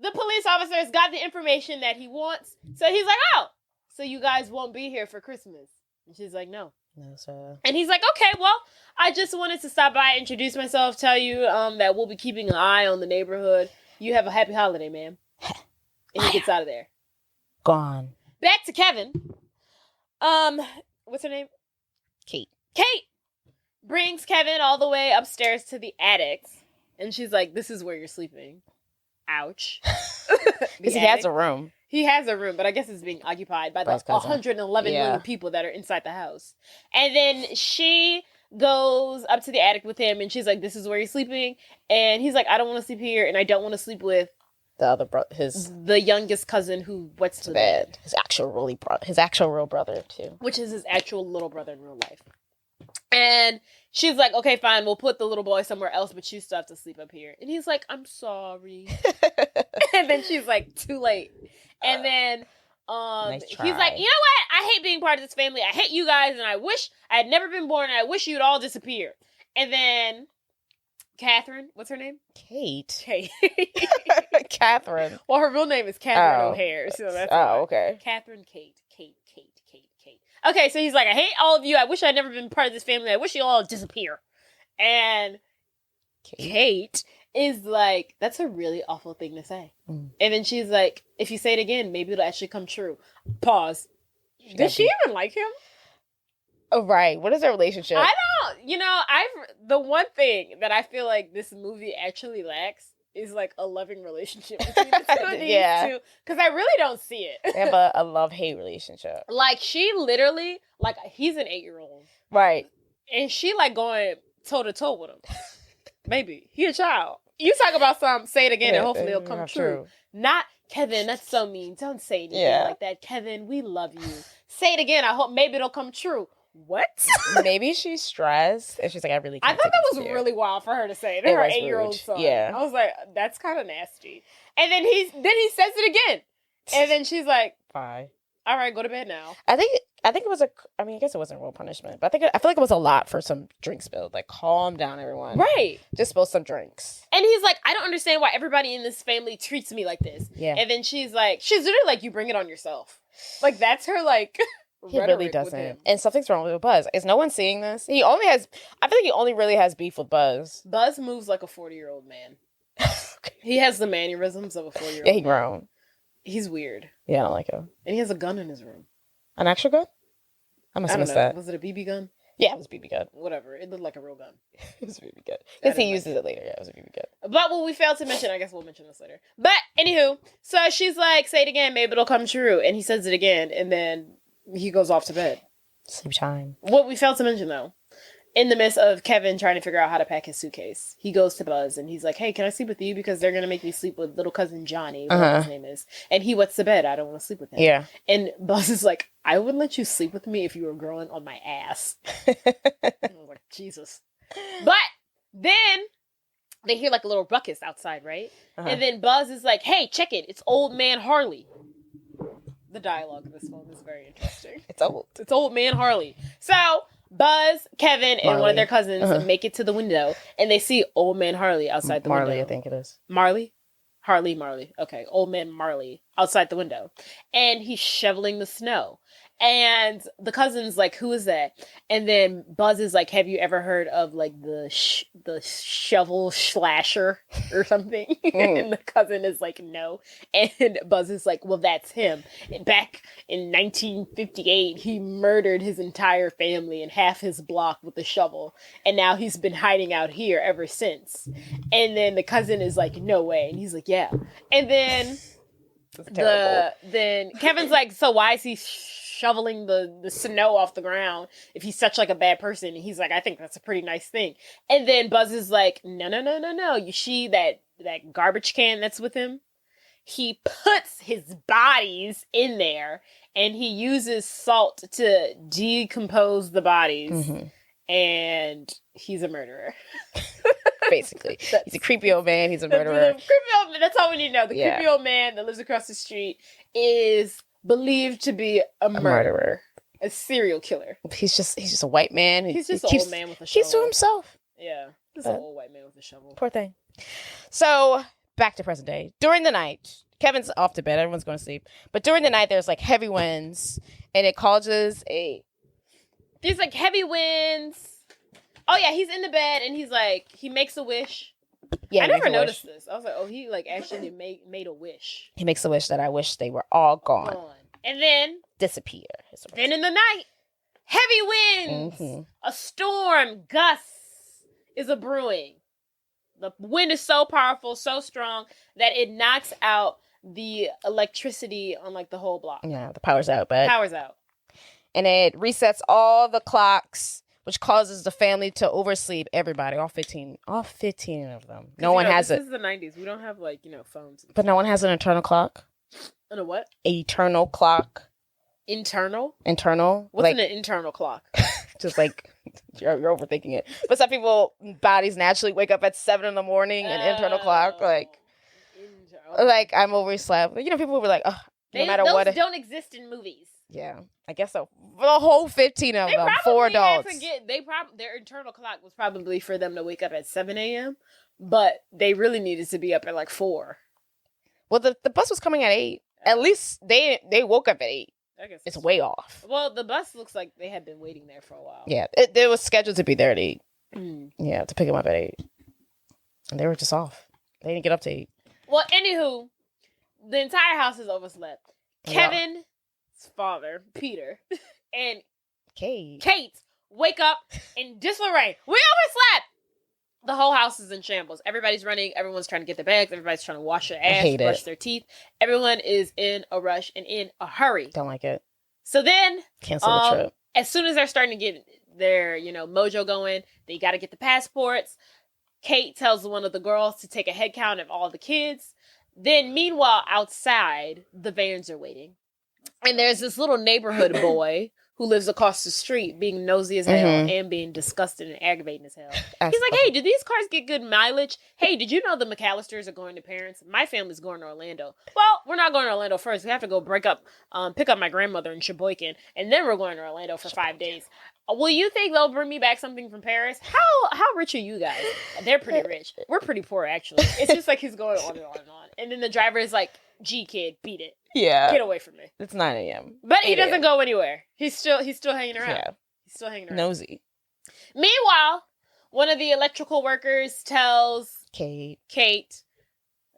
the police officer has got the information that he wants. So he's like, oh, so you guys won't be here for Christmas. And she's like, no. No, sir. And he's like, okay, well, I just wanted to stop by, introduce myself, tell you that we'll be keeping an eye on the neighborhood. You have a happy holiday, ma'am. And he gets out of there. Gone. Back to Kevin. What's her name? Kate brings Kevin all the way upstairs to the attic. And she's like, this is where you're sleeping. Ouch. Because he has a room. He has a room, but I guess it's being occupied by the 111 million people that are inside the house. And then she goes up to the attic with him, and she's like, this is where you're sleeping. And he's like, I don't want to sleep here, and I don't want to sleep with the other the youngest cousin who wets to the bed. His actual real brother, too. Which is his actual little brother in real life. And she's like, okay, fine, we'll put the little boy somewhere else, but you still have to sleep up here. And he's like, I'm sorry. And then she's like, too late. And then nice he's like, you know what? I hate being part of this family. I hate you guys, and I wish I had never been born, and I wish you'd all disappear. And then Catherine, what's her name? Kate. Catherine. Well, her real name is Catherine O'Hare. So that's okay. Catherine Kate. Okay, so he's like, I hate all of you. I wish I'd never been part of this family. I wish you all disappear. And Kate is like, that's a really awful thing to say. And then she's like, if you say it again, maybe it'll actually come true. Pause. Does she even like him? Oh, right. What is their relationship? I don't, the one thing that I feel like this movie actually lacks is like a loving relationship between the two of these two. Because I really don't see it. They have a love-hate relationship. Like, she literally, like, he's an 8-year-old. Right. And she like going toe-to-toe with him. Maybe. He a child. You talk about something, say it again, and hopefully it'll come true. Not, Kevin, that's so mean. Don't say anything like that. Kevin, we love you. Say it again. I hope maybe it'll come true. What? Maybe she's stressed and she's like, I really can't. I thought that was really wild for her to say to her 8-year-old son. Yeah. I was like, that's kind of nasty. And then he says it again. And then she's like, bye. All right, go to bed now. I think it was I guess it wasn't a real punishment, but I feel like it was a lot for some drinks spilled. Like, calm down, everyone. Right. Just spill some drinks. And he's like, I don't understand why everybody in this family treats me like this. Yeah. And then she's literally like, you bring it on yourself. Like, that's her, like, he really doesn't. And something's wrong with Buzz. Is no one seeing this? I feel like he only really has beef with Buzz. Buzz moves like a 40-year-old man. Okay. He has the mannerisms of a 40-year-old Yeah, he grown. He's weird. Yeah, I don't like him. And he has a gun in his room. An actual gun? I must I have don't missed know. that. Was it a BB gun? Yeah, it was a BB gun. Whatever. It looked like a real gun. It was a BB gun. I Because he didn't like uses it later. Yeah, it was a BB gun. But what we failed to mention, I guess we'll mention this later. But anywho, so she's like, say it again, maybe it'll come true. And he says it again, and then he goes off to bed. Sleep time. What we failed to mention, though, in the midst of Kevin trying to figure out how to pack his suitcase, he goes to Buzz, and he's like, hey, can I sleep with you? Because they're going to make me sleep with little cousin Johnny, whatever his name is. And he wets the bed. I don't want to sleep with him. Yeah. And Buzz is like, I wouldn't let you sleep with me if you were growing on my ass. I was like, Jesus. But then they hear like a little ruckus outside, right? And then Buzz is like, hey, check it. It's old man Harley. The dialogue of this film is very interesting. It's old. It's old man Harley. So Buzz, Kevin, and one Marley. of their cousins make it to the window, and they see old man Harley outside the window. Marley, I think it is. Marley? Marley. Okay, old man Marley outside the window. And he's shoveling the snow. And the cousin's like, who is that? And then Buzz is like, have you ever heard of like the shovel slasher or something? And the cousin is like, no. And Buzz is like, well, that's him. Back in 1958, he murdered his entire family and half his block with a shovel. And now he's been hiding out here ever since. And then the cousin is like, no way. And he's like, yeah. And then then Kevin's like, so why is he shoveling the snow off the ground if he's such like a bad person? And he's like, I think that's a pretty nice thing. And then Buzz is like, no. You see that garbage can that's with him? He puts his bodies in there and he uses salt to decompose the bodies. And he's a murderer. Basically. He's a creepy old man. He's a murderer. The creepy old man, that's all we need to know. The creepy old man that lives across the street is believed to be a murderer. A serial killer. He's just a white man. He's just an old man with a shovel. He's to himself. Yeah. Just an old white man with a shovel. Poor thing. So, back to present day. During the night, Kevin's off to bed. Everyone's going to sleep. But during the night, there's like heavy winds. And it causes There's like heavy winds. Oh yeah, he's in the bed and he's like, he makes a wish. Yeah, I never noticed this. I was like, oh, he like actually made a wish. He makes a wish that I wish they were all gone. And then Disappear. Then in the night, heavy winds, a storm, gusts is a brewing. The wind is so powerful, so strong that it knocks out the electricity on like the whole block. Yeah, the power's out, but power's out. And it resets all the clocks, which causes the family to oversleep. Everybody, all 15 of them. No one has This is the 90s. We don't have like, phones. But no one has an internal clock. And a what? Eternal clock. Internal? What's like, an internal clock? Just like you're overthinking it. But some people bodies naturally wake up at 7 a.m. An internal clock. Like I'm overslept. People who were like, oh, no matter those what. Those don't exist in movies. Yeah, I guess so. For the whole 15 of them, 4 adults. Their internal clock was probably for them to wake up at 7 a.m., but they really needed to be up at like 4. Well, the bus was coming at 8. At least they woke up at 8. I guess it's way off. Well, the bus looks like they had been waiting there for a while. Yeah, it was scheduled to be there at 8. Yeah, to pick them up at 8. And they were just off. They didn't get up to 8. Well, anywho, the entire house is overslept. Kevin's father, Peter, and Kate wake up in disarray. We overslept! The whole house is in shambles. Everybody's running. Everyone's trying to get their bags. Everybody's trying to wash their ass, brush their teeth. Everyone is in a rush and in a hurry. Don't like it. So then, cancel the trip. As soon as they're starting to get their, mojo going, they got to get the passports. Kate tells one of the girls to take a head count of all the kids. Then, meanwhile, outside, the vans are waiting. And there's this little neighborhood boy who lives across the street being nosy as hell and being disgusted and aggravating as hell. He's like, hey, do these cars get good mileage? Hey, did you know the McCallisters are going to Paris? My family's going to Orlando. Well, we're not going to Orlando first. We have to go pick up my grandmother in Sheboygan, and then we're going to Orlando for 5 days. Will you think they'll bring me back something from Paris? How rich are you guys? They're pretty rich. We're pretty poor, actually. It's just like he's going on and on and on. And then the driver is like, G kid, beat it. Yeah. Get away from me. It's 9 a.m. But he doesn't go anywhere. He's still hanging around. Yeah. He's still hanging around. Nosy. Meanwhile, one of the electrical workers tells Kate,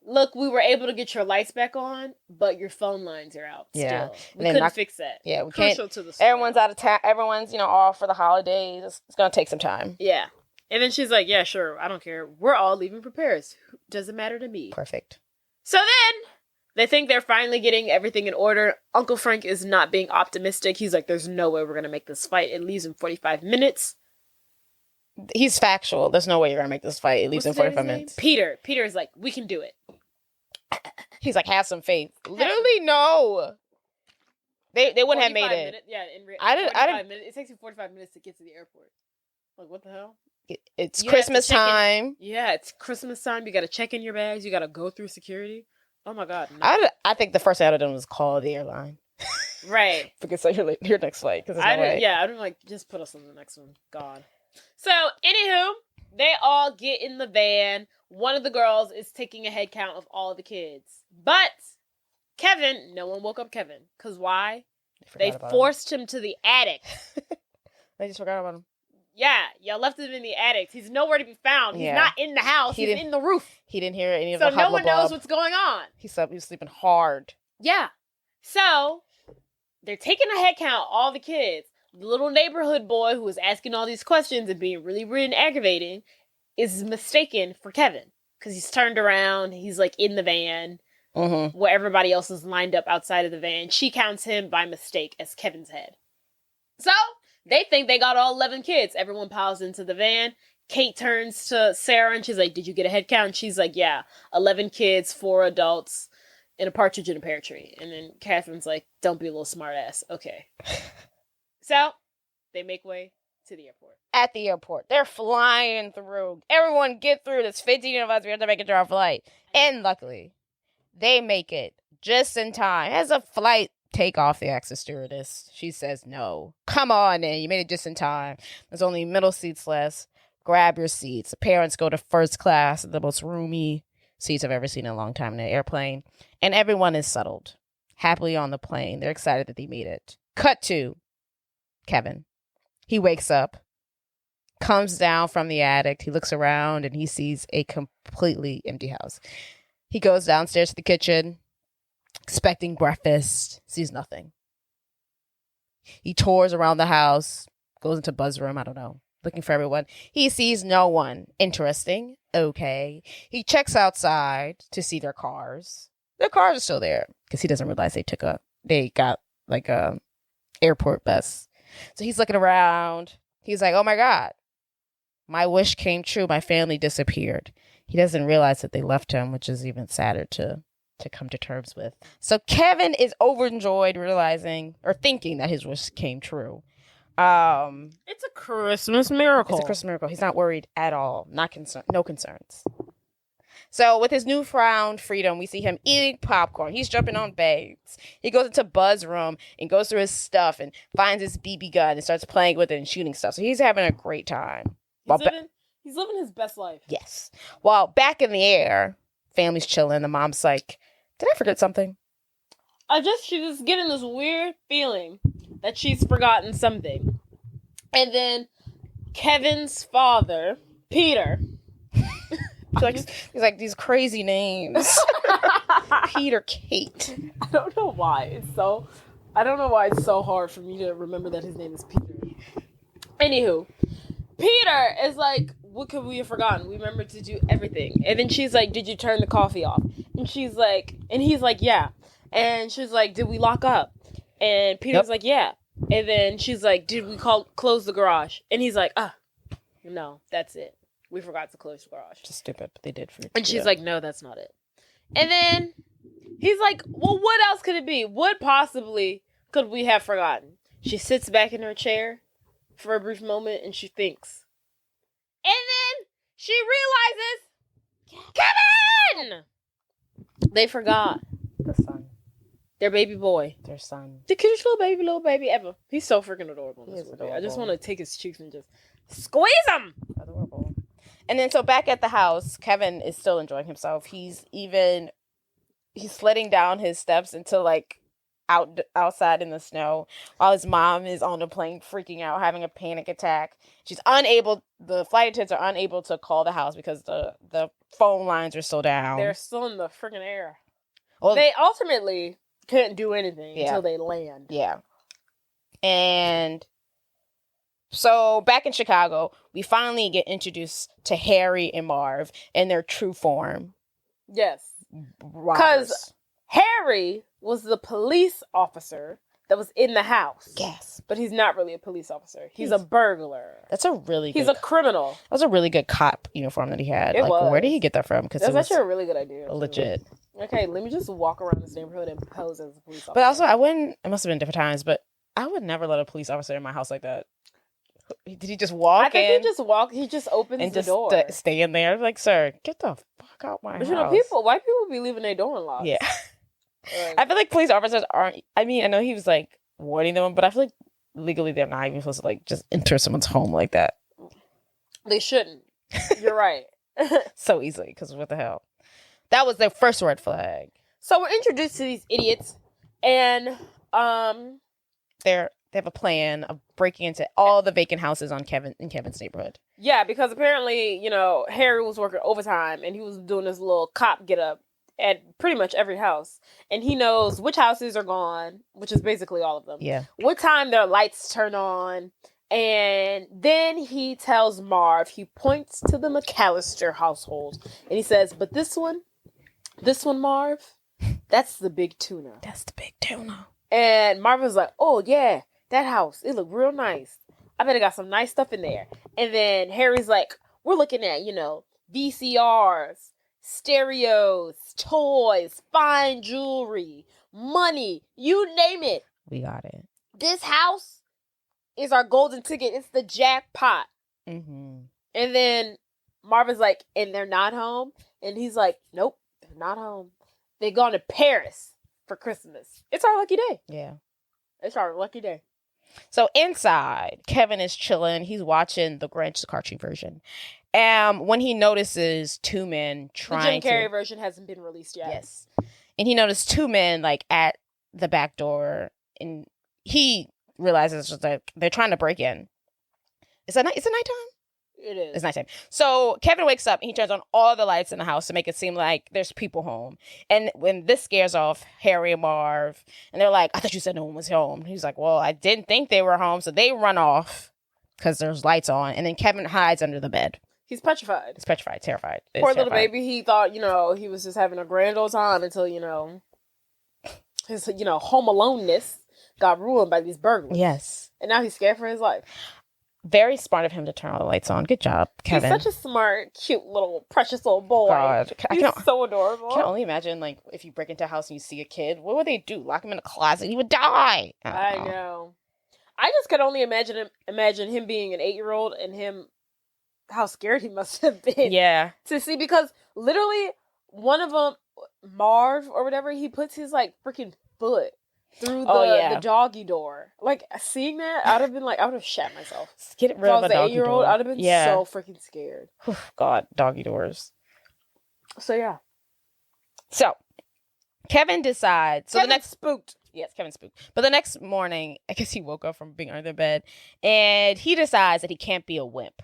look, we were able to get your lights back on, but your phone lines are out Yeah. still. And We then couldn't fix that. Yeah, we Crucial can't. to the story. Everyone's out of town. Everyone's, off for the holidays. It's going to take some time. Yeah. And then she's like, yeah, sure, I don't care. We're all leaving for Paris. Doesn't matter to me. Perfect. So then, they think they're finally getting everything in order. Uncle Frank is not being optimistic. He's like, there's no way we're going to make this fight. It leaves in 45 minutes. He's factual. There's no way you're going to make this fight. It leaves in 45 minutes. Peter. Peter's like, we can do it. He's like, have some faith. Literally, no. They wouldn't have made it. Minutes, yeah, I didn't. Minutes. It takes you 45 minutes to get to the airport. Like, what the hell? It's Christmas time. Yeah, it's Christmas time. You got to check in your bags. You got to go through security. Oh my God. No. I think the first thing I would have done was call the airline. Right. Because so your next flight. Because I'm like, just put us on the next one. God. So, anywho, they all get in the van. One of the girls is taking a head count of all the kids. But Kevin, no one woke up Kevin. Because why? They forced him to the attic. They just forgot about him. Yeah, y'all left him in the attic. He's nowhere to be found. He's not in the house. He's in the roof. He didn't hear any of the So no one knows what's going on. He was sleeping hard. Yeah. So they're taking a head count, all the kids. The little neighborhood boy who was asking all these questions and being really rude and aggravating is mistaken for Kevin. Because he's turned around. He's like in the van. Mm-hmm. Where everybody else is lined up outside of the van. She counts him by mistake as Kevin's head. So they think they got all 11 kids. Everyone piles into the van. Kate turns to Sarah and she's like, did you get a head count? And she's like, yeah, 11 kids, 4 adults, and a partridge in a pear tree. And then Catherine's like, don't be a little smart ass. Okay. So they make way to the airport. At the airport. They're flying through. Everyone get through. There's 15 of us. We have to make it to our flight. And luckily, they make it just in time. As a flight takeoff, they ask the stewardess. She says no. Come on in. You made it just in time. There's only middle seats left. Grab your seats. The parents go to first class, the most roomy seats I've ever seen in a long time in an airplane. And everyone is settled. Happily on the plane. They're excited that they made it. Cut to Kevin. He wakes up, comes down from the attic. He looks around and he sees a completely empty house. He goes downstairs to the kitchen, expecting breakfast, sees nothing. He tours around the house, goes into Buzz's room, I don't know, looking for everyone. He sees no one. Interesting. Okay. He checks outside to see their cars. Their cars are still there because he doesn't realize they got like a airport bus. So he's looking around. He's like, oh my God, my wish came true. My family disappeared. He doesn't realize that they left him, which is even sadder to come to terms with. So Kevin is overjoyed, realizing or thinking that his wish came true. It's a Christmas miracle. It's a Christmas miracle. He's not worried at all. No concerns. So with his newfound freedom, we see him eating popcorn. He's jumping on beds. He goes into Buzz's room and goes through his stuff and finds his BB gun and starts playing with it and shooting stuff. So he's having a great time. He's living his best life. Yes. While back in the air, family's chilling. The mom's like, did I forget something? She's just getting this weird feeling that she's forgotten something. And then Kevin's father, Peter. He's like these crazy names. Peter, Kate. I don't know why it's so hard for me to remember that his name is Peter. Anywho, Peter is like, what could we have forgotten? We remembered to do everything. And then she's like, did you turn the coffee off? And he's like, yeah. And she's like, did we lock up? And Peter's like, yeah. And then she's like, did we close the garage? And he's like, no, that's it. We forgot to close the garage. Just stupid, but they did forget. And she's like, no, that's not it. And then he's like, well, what else could it be? What possibly could we have forgotten? She sits back in her chair for a brief moment and she thinks. And then she realizes, Kevin! They forgot. The son. Their baby boy. Their son. The cutest little baby ever. He's so freaking adorable. He is adorable. I just want to take his cheeks and just squeeze him. Adorable. And then so back at the house, Kevin is still enjoying himself. He's sledding down his steps into like outside in the snow while his mom is on the plane freaking out, having a panic attack. The flight attendants are unable to call the house because the phone lines are still down. They're still in the freaking air. Well, They ultimately couldn't do anything until they land. Yeah. And so back in Chicago, we finally get introduced to Harry and Marv in their true form. Yes. Because Because Harry was the police officer that was in the house. yes, But he's not really a police officer. He's a burglar. that's a really He's good, a criminal. that was a really good cop uniform that he had. It Where was. did he get that from? Because That's it was actually a really good idea. too. legit. Okay, let me just walk around this neighborhood and pose as a police officer. But also, it must have been different times, but I would never let a police officer in my house like that. Did he just walk I think in he just opens and the just door. stand there? Like, sir, get the fuck out my But house. white people be leaving their door unlocked. Yeah. Like, I feel like police officers aren't. I mean, I know he was like warning them, but I feel like legally they're not even supposed to like just enter someone's home like that they shouldn't. You're right. so easily. Because what the hell? That was their first red flag. So we're introduced to these idiots, and They have a plan of breaking into all the vacant houses in Kevin's neighborhood. yeah, because apparently Harry was working overtime, and he was doing this little cop get up at pretty much every house, and he knows which houses are gone, which is basically all of them. Yeah. What time their lights turn on. And then he tells Marv, he points to the McCallister household, and he says, but this one, Marv, that's the big tuna. That's the big tuna. And Marv was like, oh, yeah, that house, it looked real nice. I bet it got some nice stuff in there. And then Harry's like, we're looking at, VCRs, stereos, toys, fine jewelry, money, you name it. We got it. This house is our golden ticket. It's the jackpot. Mm-hmm. And then Marvin's like, and they're not home? And he's like, nope, they're not home. They're gone to Paris for Christmas. It's our lucky day. Yeah. It's our lucky day. So inside, Kevin is chilling. He's watching The Grinch, the cartoon version. When he notices two men trying The Jim Carrey version hasn't been released yet. Yes. And he noticed two men like at the back door, and he realizes it's just like they're trying to break in. Is it nighttime? It is. It's nighttime. So Kevin wakes up and he turns on all the lights in the house to make it seem like there's people home. And when this scares off Harry and Marv, and they're like, I thought you said no one was home. He's like, well, I didn't think they were home. So they run off because there's lights on. And then Kevin hides under the bed. He's petrified. He's petrified, terrified. Poor little baby. He thought, he was just having a grand old time until, his, home aloneness got ruined by these burglars. Yes. And now he's scared for his life. Very smart of him to turn all the lights on. Good job, Kevin. He's such a smart, cute little, precious little boy. God. He's so adorable. I can only imagine, like, if you break into a house and you see a kid, what would they do? Lock him in a closet? He would die. I know. I just could only imagine him being an 8-year-old and him, how scared he must have been. Yeah. To see, because literally one of them, Marv or whatever, he puts his, like, freaking foot through the doggy door. Like, seeing that, I would have shat myself. Get rid of a doggy 8-year-old, door. I'd have been so freaking scared. God, doggy doors. So, yeah. So, Kevin decides. Kevin spooked. Yes, Kevin spooked. But the next morning, I guess he woke up from being under bed, and he decides that he can't be a wimp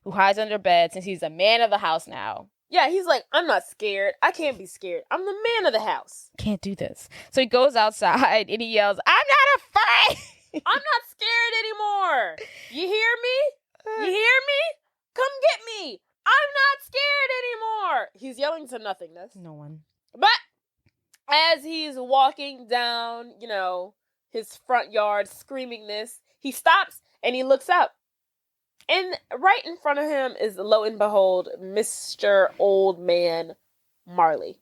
who hides under bed since he's a man of the house now. Yeah, he's like, I'm not scared. I can't be scared. I'm the man of the house. Can't do this. So he goes outside and he yells, I'm not afraid. I'm not scared anymore. You hear me? You hear me? Come get me. I'm not scared anymore. He's yelling to nothingness. No one. But as he's walking down, his front yard screaming this, he stops and he looks up. And right in front of him is, lo and behold, Mr. Old Man Marley.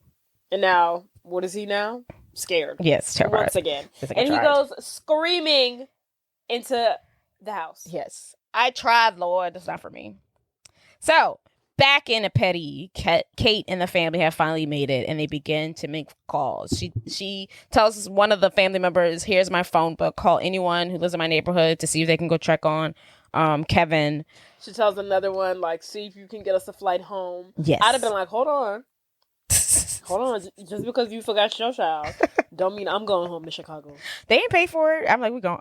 And now, what is he now? Scared. Yes, terrified. Once again. Like and he goes screaming into the house. Yes. I tried, Lord. That's not for me. So, back in a petty, Kate and the family have finally made it, and they begin to make calls. She tells one of the family members, here's my phone book. Call anyone who lives in my neighborhood to see if they can go check on Kevin. She tells another one, like, see if you can get us a flight home. Yes. I'd have been like, hold on. Hold on, just because you forgot your child, don't mean I'm going home to Chicago. They ain't pay for it. I'm like, we're going.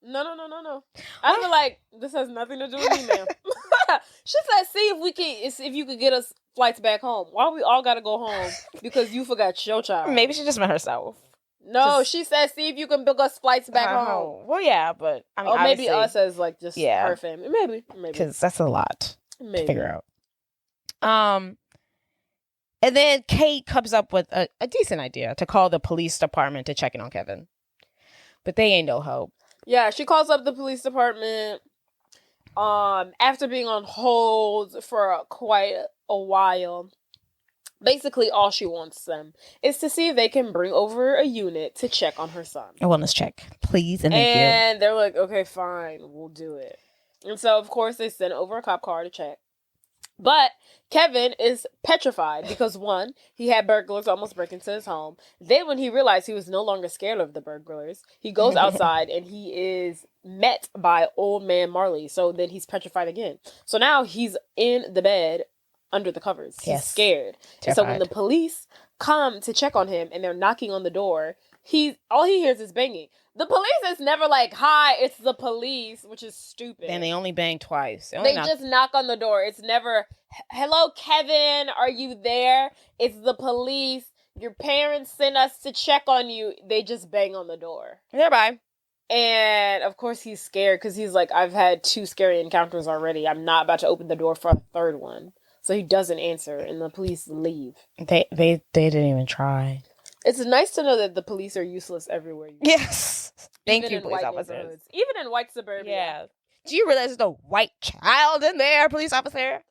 No. I'd be like, this has nothing to do with me, ma'am. She said, see if you could get us flights back home. Why we all gotta go home because you forgot your child? Maybe she just met herself. No, she said, see if you can book us flights back home. Well, yeah, but I mean, maybe us as like just her family. Maybe because that's a lot to figure out. And then Kate comes up with a decent idea to call the police department to check in on Kevin, but they ain't no help. Yeah, she calls up the police department. After being on hold for quite a while. Basically, all she wants them is to see if they can bring over a unit to check on her son. A wellness check, please, and thank you. And they're like, okay, fine, we'll do it. And so, of course, they send over a cop car to check. But Kevin is petrified because, one, he had burglars almost break into his home. Then when he realized he was no longer scared of the burglars, he goes outside and he is met by old man Marley. So then he's petrified again. So now he's in the bed under the covers. He's scared. And so when the police come to check on him and they're knocking on the door, all he hears is banging. The police is never like, hi, it's the police, which is stupid. And they only bang twice. They just knock on the door. It's never, hello, Kevin, are you there? It's the police. Your parents sent us to check on you. They just bang on the door. Thereby. And, of course, he's scared because he's like, I've had 2 scary encounters already. I'm not about to open the door for a third one. So he doesn't answer, and the police leave. They didn't even try. It's nice to know that the police are useless everywhere. Yes. Thank you, police officers. Even in white suburbia. Yeah. Do you realize there's a white child in there, police officer?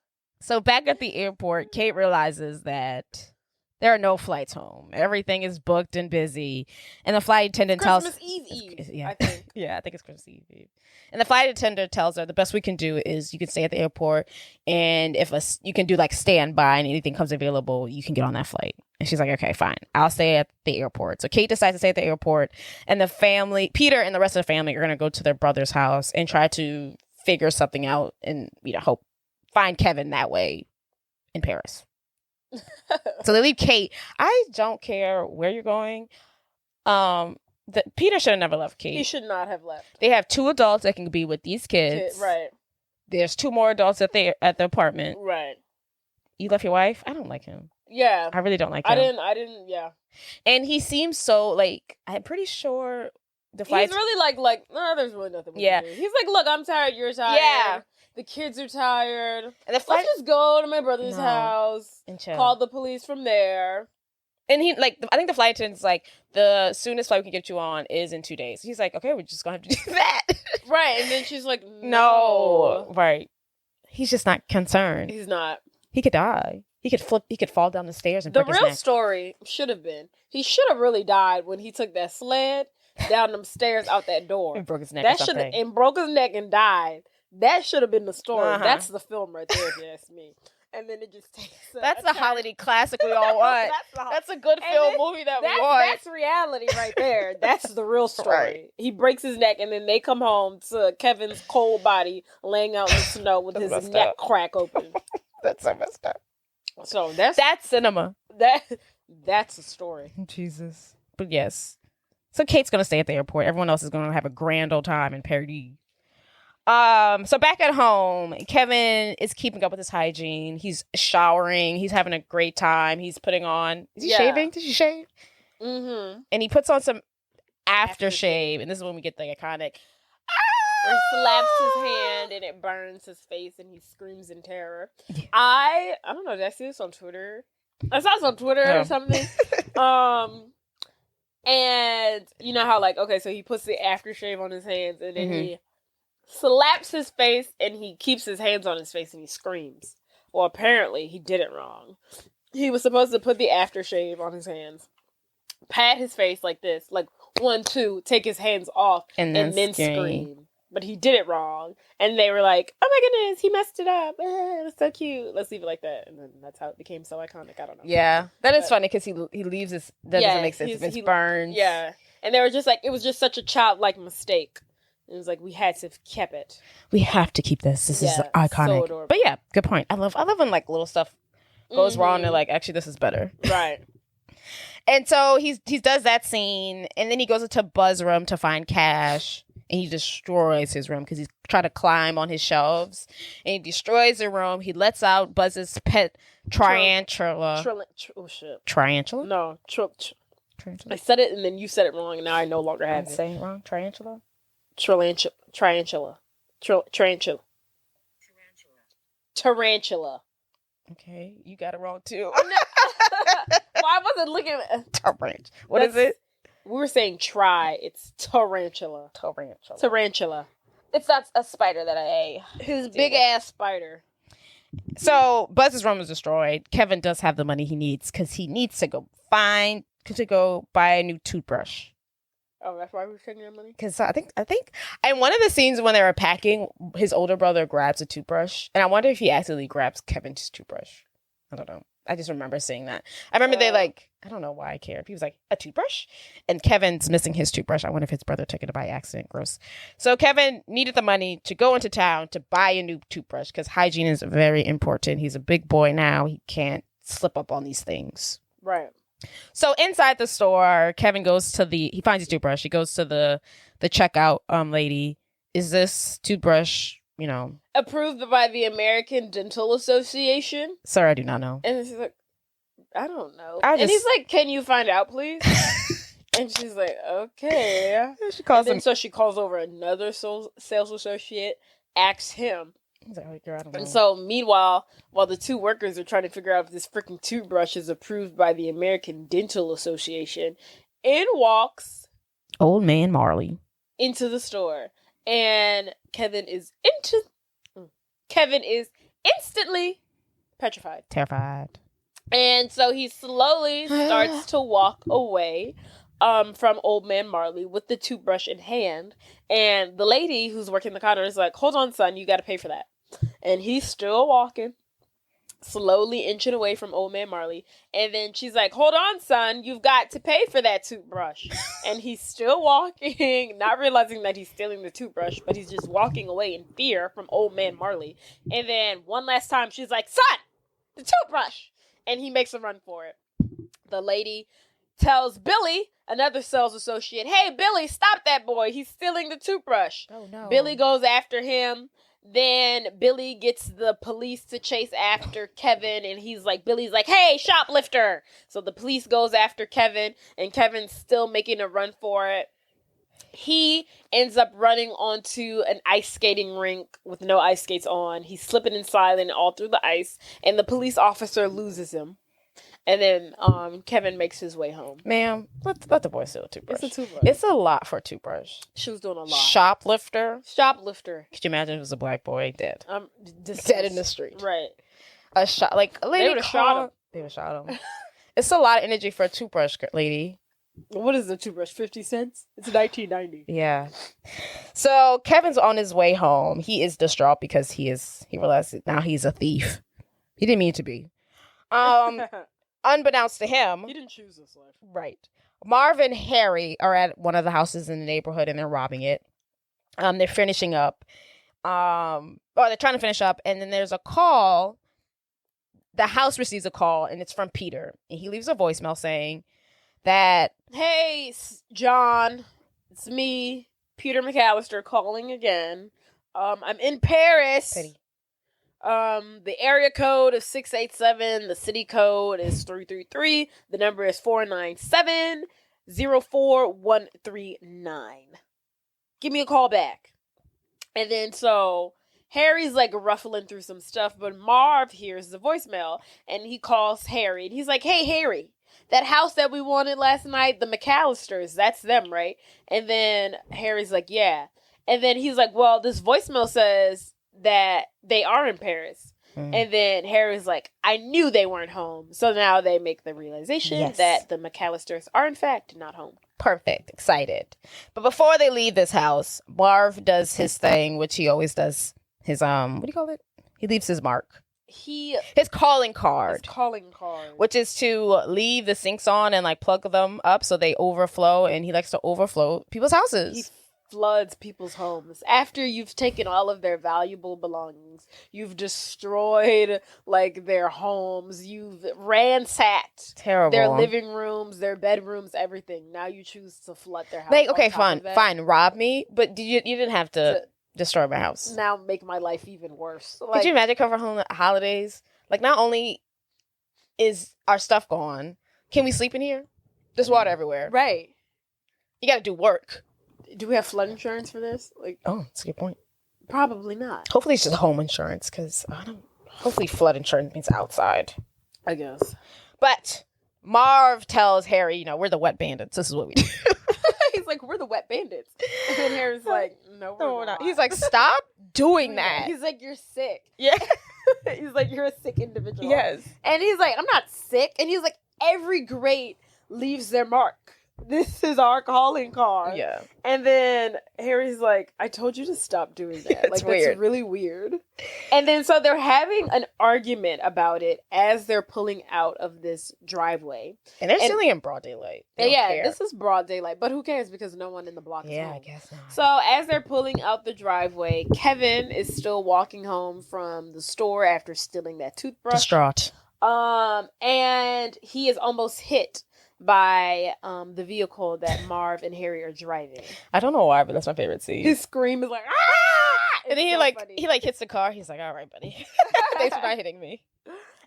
So back at the airport, Kate realizes that there are no flights home. Everything is booked and busy. And the flight attendant tells... Christmas Eve, yeah. I think. Yeah, I think it's Christmas Eve. And the flight attendant tells her the best we can do is you can stay at the airport, and if you can do like standby and anything comes available, you can get on that flight. And she's like, okay, fine. I'll stay at the airport. So Kate decides to stay at the airport, and the family, Peter and the rest of the family, are going to go to their brother's house and try to figure something out and, hope find Kevin that way in Paris. So they leave Kate. I don't care where you're going. Peter should have never left Kate. He should not have left. They have 2 adults that can be with these kids. Right. There's 2 more adults at the apartment. Right. You left your wife? I don't like him. Yeah. I really don't like him. I didn't, yeah. And he seems so, like, I'm pretty sure the flight... He's really like, no, there's really nothing we can do. He's like, look, I'm tired, you're tired. Yeah. The kids are tired. And the flight... Let's just go to my brother's house. And chill. Call the police from there. And he, like, I think the flight attendant's like, the soonest flight we can get you on is in 2 days. He's like, okay, we're just going to have to do that. Right. And then she's like, no. Right. He's just not concerned. He's not. He could die. He could fall down the stairs and break his neck. The real story should have been, he should have really died when he took that sled down them stairs out that door. And broke his neck and broke his neck and died. That should have been the story. Uh-huh. That's the film right there, if you ask me. And then it just takes That's the holiday classic we all want. That's a good film movie that we want. That's reality right there. That's the real story. Right. He breaks his neck, and then they come home to Kevin's cold body laying out in the snow with his neck crack open. That's so messed up. So that's cinema. That's a story. Jesus. But yes. So Kate's gonna stay at the airport. Everyone else is gonna have a grand old time in Paris. So back at home, Kevin is keeping up with his hygiene. He's showering. He's having a great time. He's putting on... Is he shaving? Did he shave? Mm-hmm. And he puts on some aftershave. And this is when we get the iconic... Where he slaps his hand and it burns his face and he screams in terror. I don't know. Did I see this on Twitter? I saw this on Twitter or something. And you know how so he puts the aftershave on his hands and then he slaps his face and he keeps his hands on his face and he screams. Well, apparently he did it wrong. He was supposed to put the aftershave on his hands, pat his face like this, like 1, 2, take his hands off, and then scream. But he did it wrong. And they were like, oh my goodness, he messed it up. It's so cute. Let's leave it like that. And then that's how it became so iconic. I don't know. Yeah. That is funny because he leaves his... That doesn't make sense. It's burns. Yeah. And they were just like, it was just such a childlike mistake. It was like, we had to have kept it. We have to keep this. This is iconic. So adorable. But yeah, good point. I love when little stuff goes wrong, and like, actually, this is better. Right. And so he does that scene, and then he goes into Buzz's room to find cash, and he destroys his room because he's trying to climb on his shelves, and he destroys the room. He lets out Buzz's pet tarantula. Oh shit! Tarantula? No, Tarantula. I said it, and then you said it wrong, and now I no longer have I'm it. saying it wrong. Tarantula. Tarantula. Okay, you got it wrong too. Well, I wasn't looking at Tarantula. What is it? We were saying try. It's tarantula. Tarantula. It's not a spider that I ate. His big ass spider. So Buzz's room is destroyed. Kevin does have the money he needs because he needs to go buy a new toothbrush. Oh, that's why we were taking your money? Because I think, in one of the scenes when they were packing, his older brother grabs a toothbrush, and I wonder if he accidentally grabs Kevin's toothbrush. I don't know. I just remember seeing that. I remember I don't know why I cared. He was like, a toothbrush? And Kevin's missing his toothbrush. I wonder if his brother took it by accident. Gross. So Kevin needed the money to go into town to buy a new toothbrush because hygiene is very important. He's a big boy now. He can't slip up on these things. Right. So inside the store, Kevin he finds his toothbrush. He goes to the checkout lady. Is this toothbrush, approved by the American Dental Association? Sir, I do not know. And she's like, I don't know. And he's like, can you find out, please? And she's like, okay. She calls him. So she calls over another sales associate, asks him. He's like, oh, girl, I don't know. And so, meanwhile, while the two workers are trying to figure out if this freaking toothbrush is approved by the American Dental Association, in walks Old Man Marley into the store, and Kevin is instantly petrified, terrified, and so he slowly starts to walk away from Old Man Marley with the toothbrush in hand, and the lady who's working the counter is like, hold on, son, you got to pay for that. And he's still walking, slowly inching away from Old Man Marley. And then she's like, hold on, son, you've got to pay for that toothbrush. And he's still walking, not realizing that he's stealing the toothbrush, but he's just walking away in fear from Old Man Marley. And then one last time, she's like, son, the toothbrush. And he makes a run for it. The lady tells Billy, another sales associate, hey, Billy, stop that boy. He's stealing the toothbrush. Oh, no. Billy goes after him. Then Billy gets the police to chase after Kevin, and Billy's like, hey, shoplifter! So the police goes after Kevin, and Kevin's still making a run for it. He ends up running onto an ice skating rink with no ice skates on. He's slipping and sliding all through the ice, and the police officer loses him. And then Kevin makes his way home. Ma'am, let the boy steal a toothbrush. It's a toothbrush. It's a lot for a toothbrush. She was doing a lot. Shoplifter. Shoplifter. Could you imagine if it was a black boy dead? Dead in the street. Right. A shot, like a lady They would have shot him. They would have shot him. It's a lot of energy for a toothbrush, lady. What is the toothbrush? 50 cents? It's 1990. Yeah. So Kevin's on his way home. He is distraught because he realizes now he's a thief. He didn't mean to be. Unbeknownst to him, He didn't choose this life. right? Marv and Harry are at one of the houses in the neighborhood and they're robbing it. They're finishing up. They're trying to finish up, and then there's a call. The house receives a call, and it's from Peter, and he leaves a voicemail saying that, Hey, John, it's me, Peter McCallister, calling again. I'm in Paris. Petty. The area code is 687. The city code is 333. The number is 497-04139. Give me a call back. And then so Harry's like ruffling through some stuff, but Marv hears the voicemail and he calls Harry and he's like, hey, Harry, that house that we wanted last night, the McCallisters, that's them, right? And then Harry's like, yeah. And then he's like, well, this voicemail says that they are in Paris. And then Harry's like, I knew they weren't home. So now they make the realization that the McCallisters are in fact not home. Perfect. Excited. But before they leave this house, Marv does his thing, which he always does. His, what do you call it? He leaves his mark. His calling card. Which is to leave the sinks on and like plug them up so they overflow. And he likes to overflow people's houses. He floods people's homes after you've taken all of their valuable belongings. You've destroyed like their homes. You've ransacked Terrible. their living rooms, their bedrooms, everything. Now you choose to flood their house. Like, okay, on top fine, of that fine, rob me, but you didn't have to destroy my house. now make my life even worse. Could Like, you imagine coming home at holidays? Like, not only is our stuff gone, can we sleep in here? There's water everywhere. right? You got to do work. Do we have flood insurance for this? Like, Oh, that's a good point. probably not. Hopefully it's just home insurance, because hopefully flood insurance means outside. I guess. But Marv tells Harry, we're the wet bandits. This is what we do. He's like, we're the wet bandits. And then Harry's like, no, we're not. He's like, stop doing that. He's like, you're sick. Yeah. He's like, you're a sick individual. Yes. And he's like, I'm not sick. And he's like, every great leaves their mark. This is our calling card. Yeah. And then Harry's like, I told you to stop doing that. It's Like, weird. that's really weird. And then so they're having an argument about it as they're pulling out of this driveway. And they're still in broad daylight. They don't care. This is broad daylight, but who cares because no one in the block is home. I guess not. So as they're pulling out the driveway, Kevin is still walking home from the store after stealing that toothbrush. Distraught. And he is almost hit by the vehicle that Marv and Harry are driving. I don't know why, but that's my favorite scene. His scream is like, ah! And then It's he so funny. hits the car. He's like, all right, buddy. Thanks for not hitting me.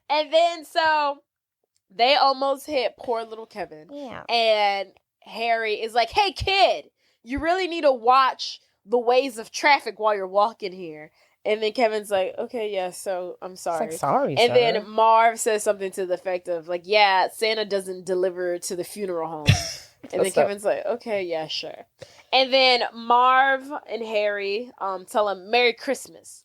And then so they almost hit poor little Kevin. Yeah. And Harry is like, hey kid, you really need to watch the ways of traffic while you're walking here. And then Kevin's like, okay, yeah, so I'm sorry. It's like, sorry, And sir. then Marv says something to the effect of, like, yeah, Santa doesn't deliver to the funeral home. And then Kevin's like, okay, yeah, sure. And then Marv and Harry tell him Merry Christmas.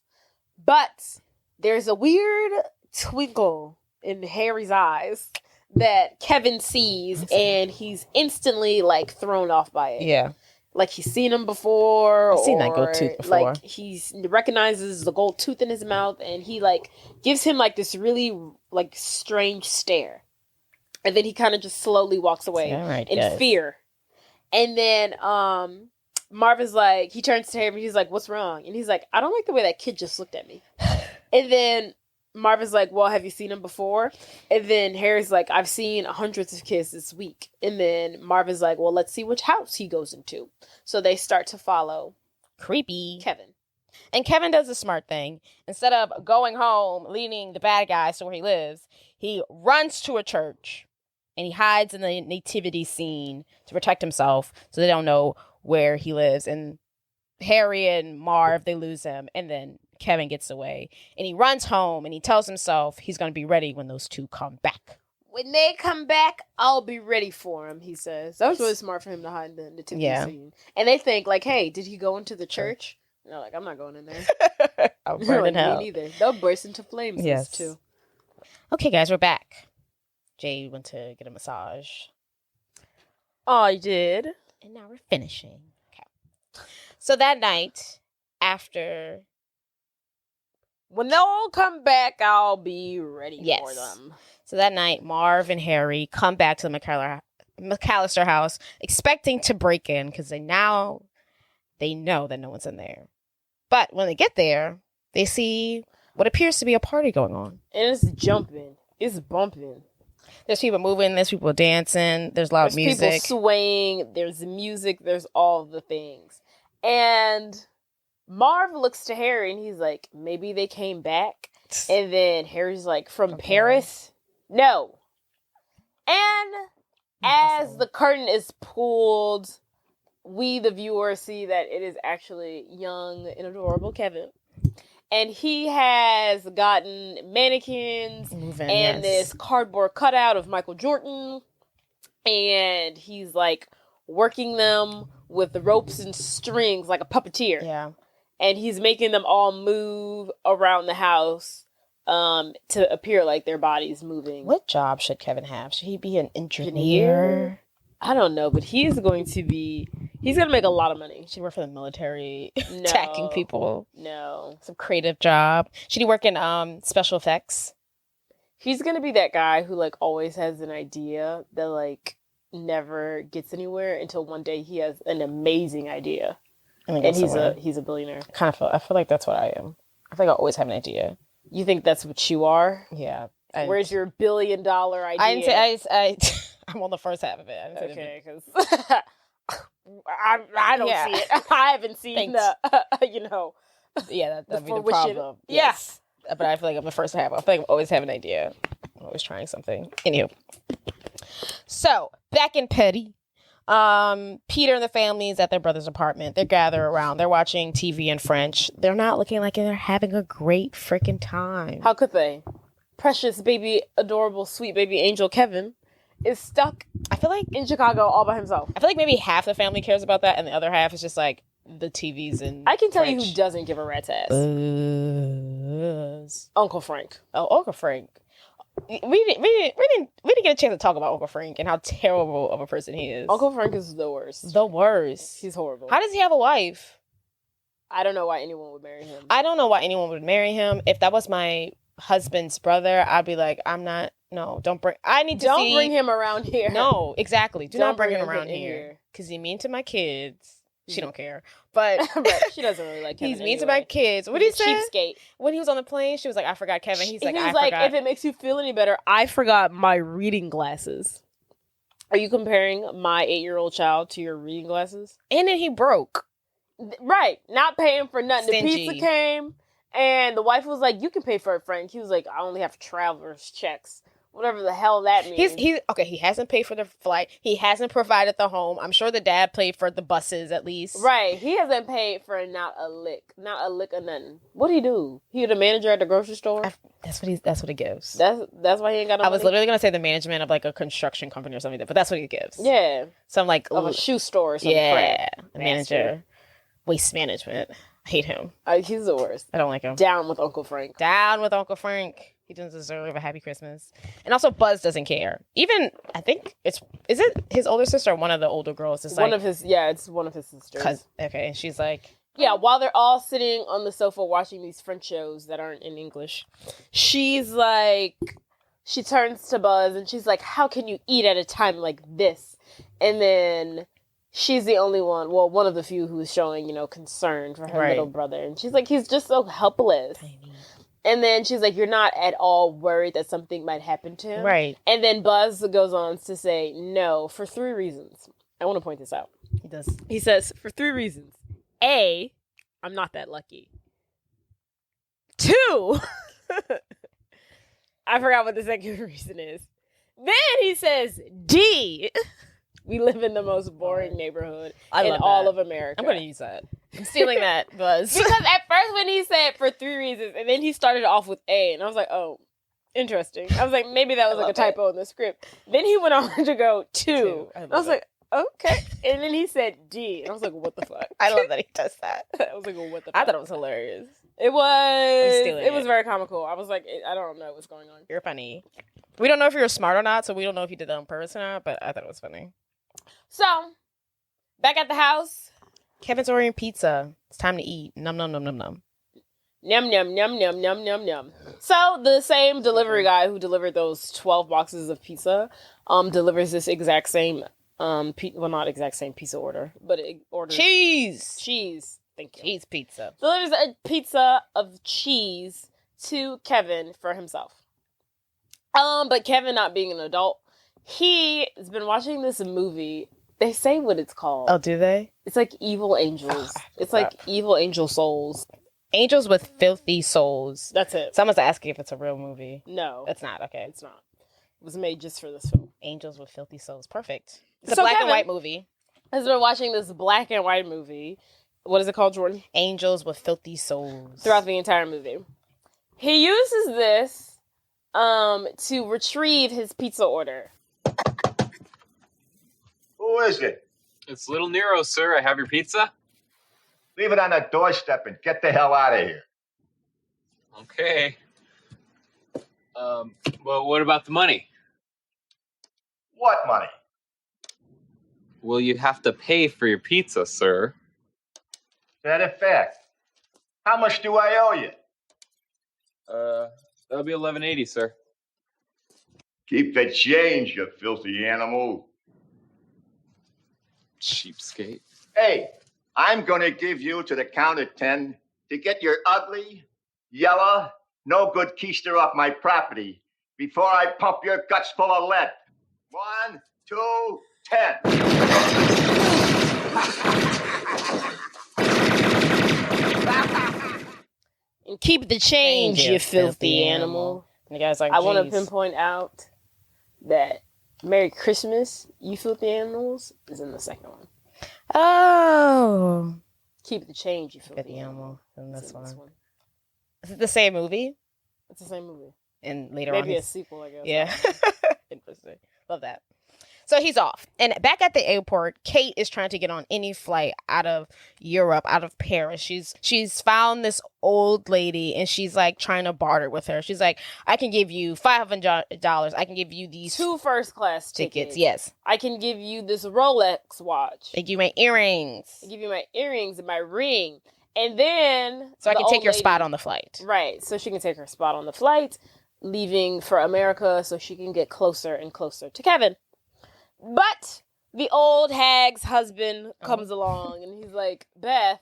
But there's a weird twinkle in Harry's eyes that Kevin sees, and he's instantly, like, thrown off by it. Yeah. Like, he's seen him before. I've seen that gold tooth before. Like, he recognizes the gold tooth in his mouth, and he, like, gives him, like, this really, like, strange stare. And then he kind of just slowly walks away in fear. And then Marv is like, he turns to him, and he's like, what's wrong? And he's like, I don't like the way that kid just looked at me. And then Marv is like, well, have you seen him before? And then Harry's like, I've seen hundreds of kids this week. And then Marv is like, well, let's see which house he goes into. So they start to follow Creepy. Kevin. And Kevin does a smart thing. Instead of going home, leading the bad guys to where he lives, he runs to a church and he hides in the nativity scene to protect himself so they don't know where he lives. And Harry and Marv, they lose him. And then Kevin gets away and he runs home and he tells himself he's going to be ready when those two come back. When they come back, I'll be ready for him, he says. That was really smart for him to hide in the nativity scene. And they think, like, hey, did he go into the church? And they're like, I'm not going in there. I'll burn in hell. Me neither. They'll burst into flames. Yes. Too. Okay, guys, we're back. Jay went to get a massage. I did. And now we're finishing. Okay. So that night, after... when they all come back, I'll be ready for them. So that night, Marv and Harry come back to the McCallister house, expecting to break in because they know that no one's in there. But when they get there, they see what appears to be a party going on. And it's jumping. It's bumping. There's people moving. There's people dancing. There's loud music. There's people swaying. There's music. There's all the things. And Marv looks to Harry and he's like, maybe they came back. And then Harry's like, from Paris? No. And as the curtain is pulled, we, the viewer, see that it is actually young and adorable Kevin. And he has gotten mannequins this cardboard cutout of Michael Jordan. And he's like working them with the ropes and strings like a puppeteer. Yeah. And he's making them all move around the house to appear like their body's moving. What job should Kevin have? Should he be an engineer? I don't know, but he's going to make a lot of money. Should he work for the military, attacking people? No. Some creative job. Should he work in special effects? He's going to be that guy who like always has an idea that like never gets anywhere until one day he has an amazing idea. And he's a billionaire. I feel like that's what I am. I think I always have an idea. You think that's what you are? Yeah. Where's your $1 billion idea? I didn't say I'm on the first half of it. I didn't say Okay, because I don't see it. I haven't seen the, Yeah, that'd be the fruition. problem. Yeah. Yes. But I feel like I'm the first half. I feel like I always have an idea. I'm always trying something. Anywho. So, back in Petty. Peter and the family is at their brother's apartment. They're gathered around. They're watching TV in French. They're not looking like they're having a great freaking time. How could they? Precious baby, adorable, sweet baby angel Kevin is stuck, I feel like, in Chicago all by himself. I feel like maybe half the family cares about that, and the other half is just like the TVs and I can tell you French. who doesn't give a rat's ass. Buzz. Uncle Frank. Oh, Uncle Frank. We didn't get a chance to talk about Uncle Frank and how terrible of a person he is. Uncle Frank is the worst. The worst. He's horrible. How does he have a wife? I don't know why anyone would marry him. I don't know why anyone would marry him. If that was my husband's brother, I'd be like, don't bring him around here. No, exactly. Do Don't not bring bring him him around in here. here. Because he's mean to my kids. She don't care. But Right. She doesn't really like Kevin he's mean to my anyway. kids. What did he say? Cheapskate. When he was on the plane, she was like, I forgot Kevin. He's like, he was I like, forgot. if it makes you feel any better, I forgot my reading glasses. Are you comparing my 8-year-old child to your reading glasses? And then he broke. Right. Not paying for nothing. Stingy. The pizza came, and the wife was like, you can pay for it, Frank. He was like, I only have traveler's checks. Whatever the hell that means. He hasn't paid for the flight. He hasn't provided the home. I'm sure the dad paid for the buses at least. Right. He hasn't paid for not a lick of nothing. What'd he do? He the manager at the grocery store? That's what he gives. That's why he ain't got no I was money? literally going to say the management of like a construction company or something, but that's what he gives. Yeah. So I'm like, Of a shoe store or something. yeah, crap. the manager. Waste management. I hate him. He's the worst. I don't like him. Down with Uncle Frank. Down with Uncle Frank. He doesn't deserve a happy Christmas. And also Buzz doesn't care. Even, I think is it his older sister or one of the older girls? It's It's like, one of his sisters. okay, and she's like, Yeah, while they're all sitting on the sofa watching these French shows that aren't in English, she turns to Buzz and she's like, how can you eat at a time like this? And then she's the only one of the few who's showing, concern for her little brother. And she's like, he's just so helpless. tiny. And then she's like, you're not at all worried that something might happen to him. Right. And then Buzz goes on to say, no, for 3 reasons. I want to point this out. He does. He says, for 3 reasons. A, I'm not that lucky. 2, I forgot what the second reason is. Then he says, D, we live in the most boring neighborhood in all of America. I'm going to use that. I'm stealing that, Buzz. Because at first when he said for 3 reasons, and then he started off with A, and I was like, oh, interesting. I was like, maybe that was like a typo in the script. Then he went on to go 2. I was like, okay. And then he said D, and I was like, what the fuck? I love that he does that. I was like, well, what the fuck? I thought it was hilarious. It was. stealing It was it. very comical. I was like, I don't know what's going on. You're funny. We don't know if you're smart or not, so we don't know if you did that on purpose or not, but I thought it was funny. So, back at the house. Kevin's ordering pizza. It's time to eat. Num, num, num, num, num. Num, num, num, num, num, num, num. So, the same delivery guy who delivered those 12 boxes of pizza delivers this exact same, not exact same pizza order, but it orders cheese. Thank you. Cheese pizza. Delivers a pizza of cheese to Kevin for himself. But Kevin, not being an adult, he has been watching this movie. They say what it's called. Oh, do they? It's like Evil Angels. It's like Evil Angel Souls. Angels with Filthy Souls. That's it. Someone's asking if it's a real movie. No. It's not. Okay. It's not. It was made just for this film. Angels with Filthy Souls. Perfect. It's a So black Kevin and white movie. Has been watching this black and white movie. What is it called, Jordan? Angels with Filthy Souls. Throughout the entire movie. He uses this to retrieve his pizza order. Who is it? It's Little Nero, sir. I have your pizza. Leave it on the doorstep and get the hell out of here. Okay. Well, what about the money? What money? Well, you have to pay for your pizza, sir. That a fact. How much do I owe you? That'll be $11.80, sir. Keep the change, you filthy animal. Cheapskate. Hey, I'm going to give you to the count of 10 to get your ugly, yellow, no good keister off my property before I pump your guts full of lead. 1, 2, 10. And keep the change, you filthy animal. And the guy's like, I want to "Jeez." pinpoint out that Merry Christmas, you filthy animals, is in the second one. Oh. Keep the change, you filthy Filthy animal in It's this in one. Is it the same movie? It's the same movie. And later on, Maybe a he's- sequel, I guess. yeah. Interesting. Love that. So he's off. And back at the airport, Kate is trying to get on any flight out of Europe, out of Paris. She's found this old lady and she's like trying to barter with her. She's like, I can give you $500. I can give you these 2 first class tickets. Yes. I can give you this Rolex watch. They give you my earrings. I give you my earrings and my ring. And then... So I the can take old your lady- spot on the flight. Right. So she can take her spot on the flight, leaving for America so she can get closer and closer to Kevin. But the old hag's husband comes along and he's like, Beth,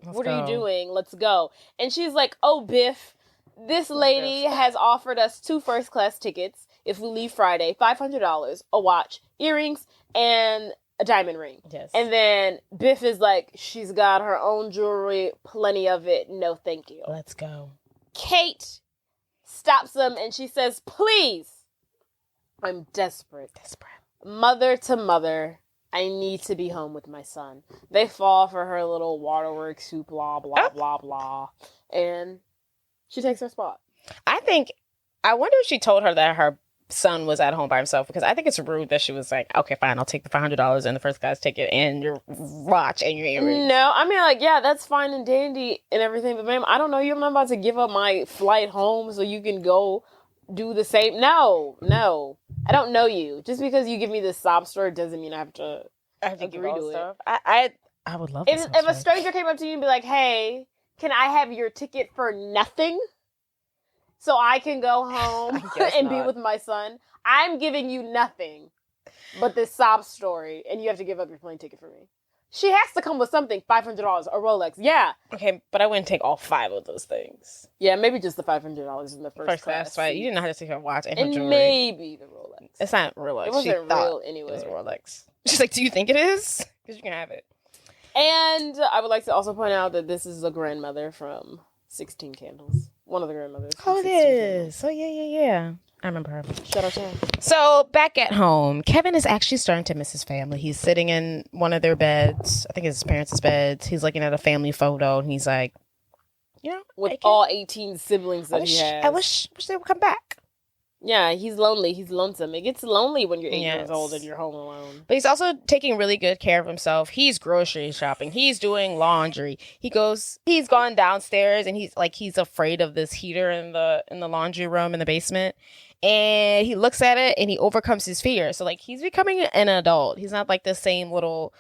what are you doing? Let's go. And she's like, oh, Biff, this lady has offered us 2 first class tickets if we leave Friday, $500, a watch, earrings, and a diamond ring. Yes. And then Biff is like, she's got her own jewelry, plenty of it. No, thank you. Let's go. Kate stops him and she says, please, I'm desperate. Mother to mother, I need to be home with my son. They fall for her little waterworks soup, blah, blah, blah, blah. And she takes her spot. I wonder if she told her that her son was at home by himself, because I think it's rude that she was like, okay, fine, I'll take the $500 and the first class ticket and your watch and your earrings. No, I mean, like, yeah, that's fine and dandy and everything, but ma'am, I don't know you. I'm not about to give up my flight home so you can go do the same. No. I don't know you. Just because you give me this sob story doesn't mean I have to agree to it. I would love If a stranger came up to you and be like, hey, can I have your ticket for nothing so I can go home and be with my son? I'm giving you nothing but this sob story, and you have to give up your plane ticket for me. She has to come with something. $500, a Rolex. Yeah. Okay, but I wouldn't take all 5 of those things. Yeah, maybe just the $500 in the first class. Right? You didn't know how to take her watch and her And jewelry. maybe the Rolex. It's not Rolex. It wasn't She thought real anyway. It was Rolex. She's like, do you think it is? Because you can have it. And I would like to also point out that this is a grandmother from 16 Candles. One of the grandmothers. From Oh, it 16 is. Oh, yeah. I remember her. Candles. Shout out to her. So back at home, Kevin is actually starting to miss his family. He's sitting in one of their beds. I think it's his parents' beds. He's looking at a family photo, and he's like, With all 18 siblings that he has. I wish they would come back. Yeah, he's lonely. He's lonesome. It gets lonely when you're 8 years Yes. old and you're home alone. But he's also taking really good care of himself. He's grocery shopping. He's doing laundry. He's gone downstairs and he's afraid of this heater in the laundry room in the basement. And he looks at it and he overcomes his fear. So like he's becoming an adult. He's not like the same little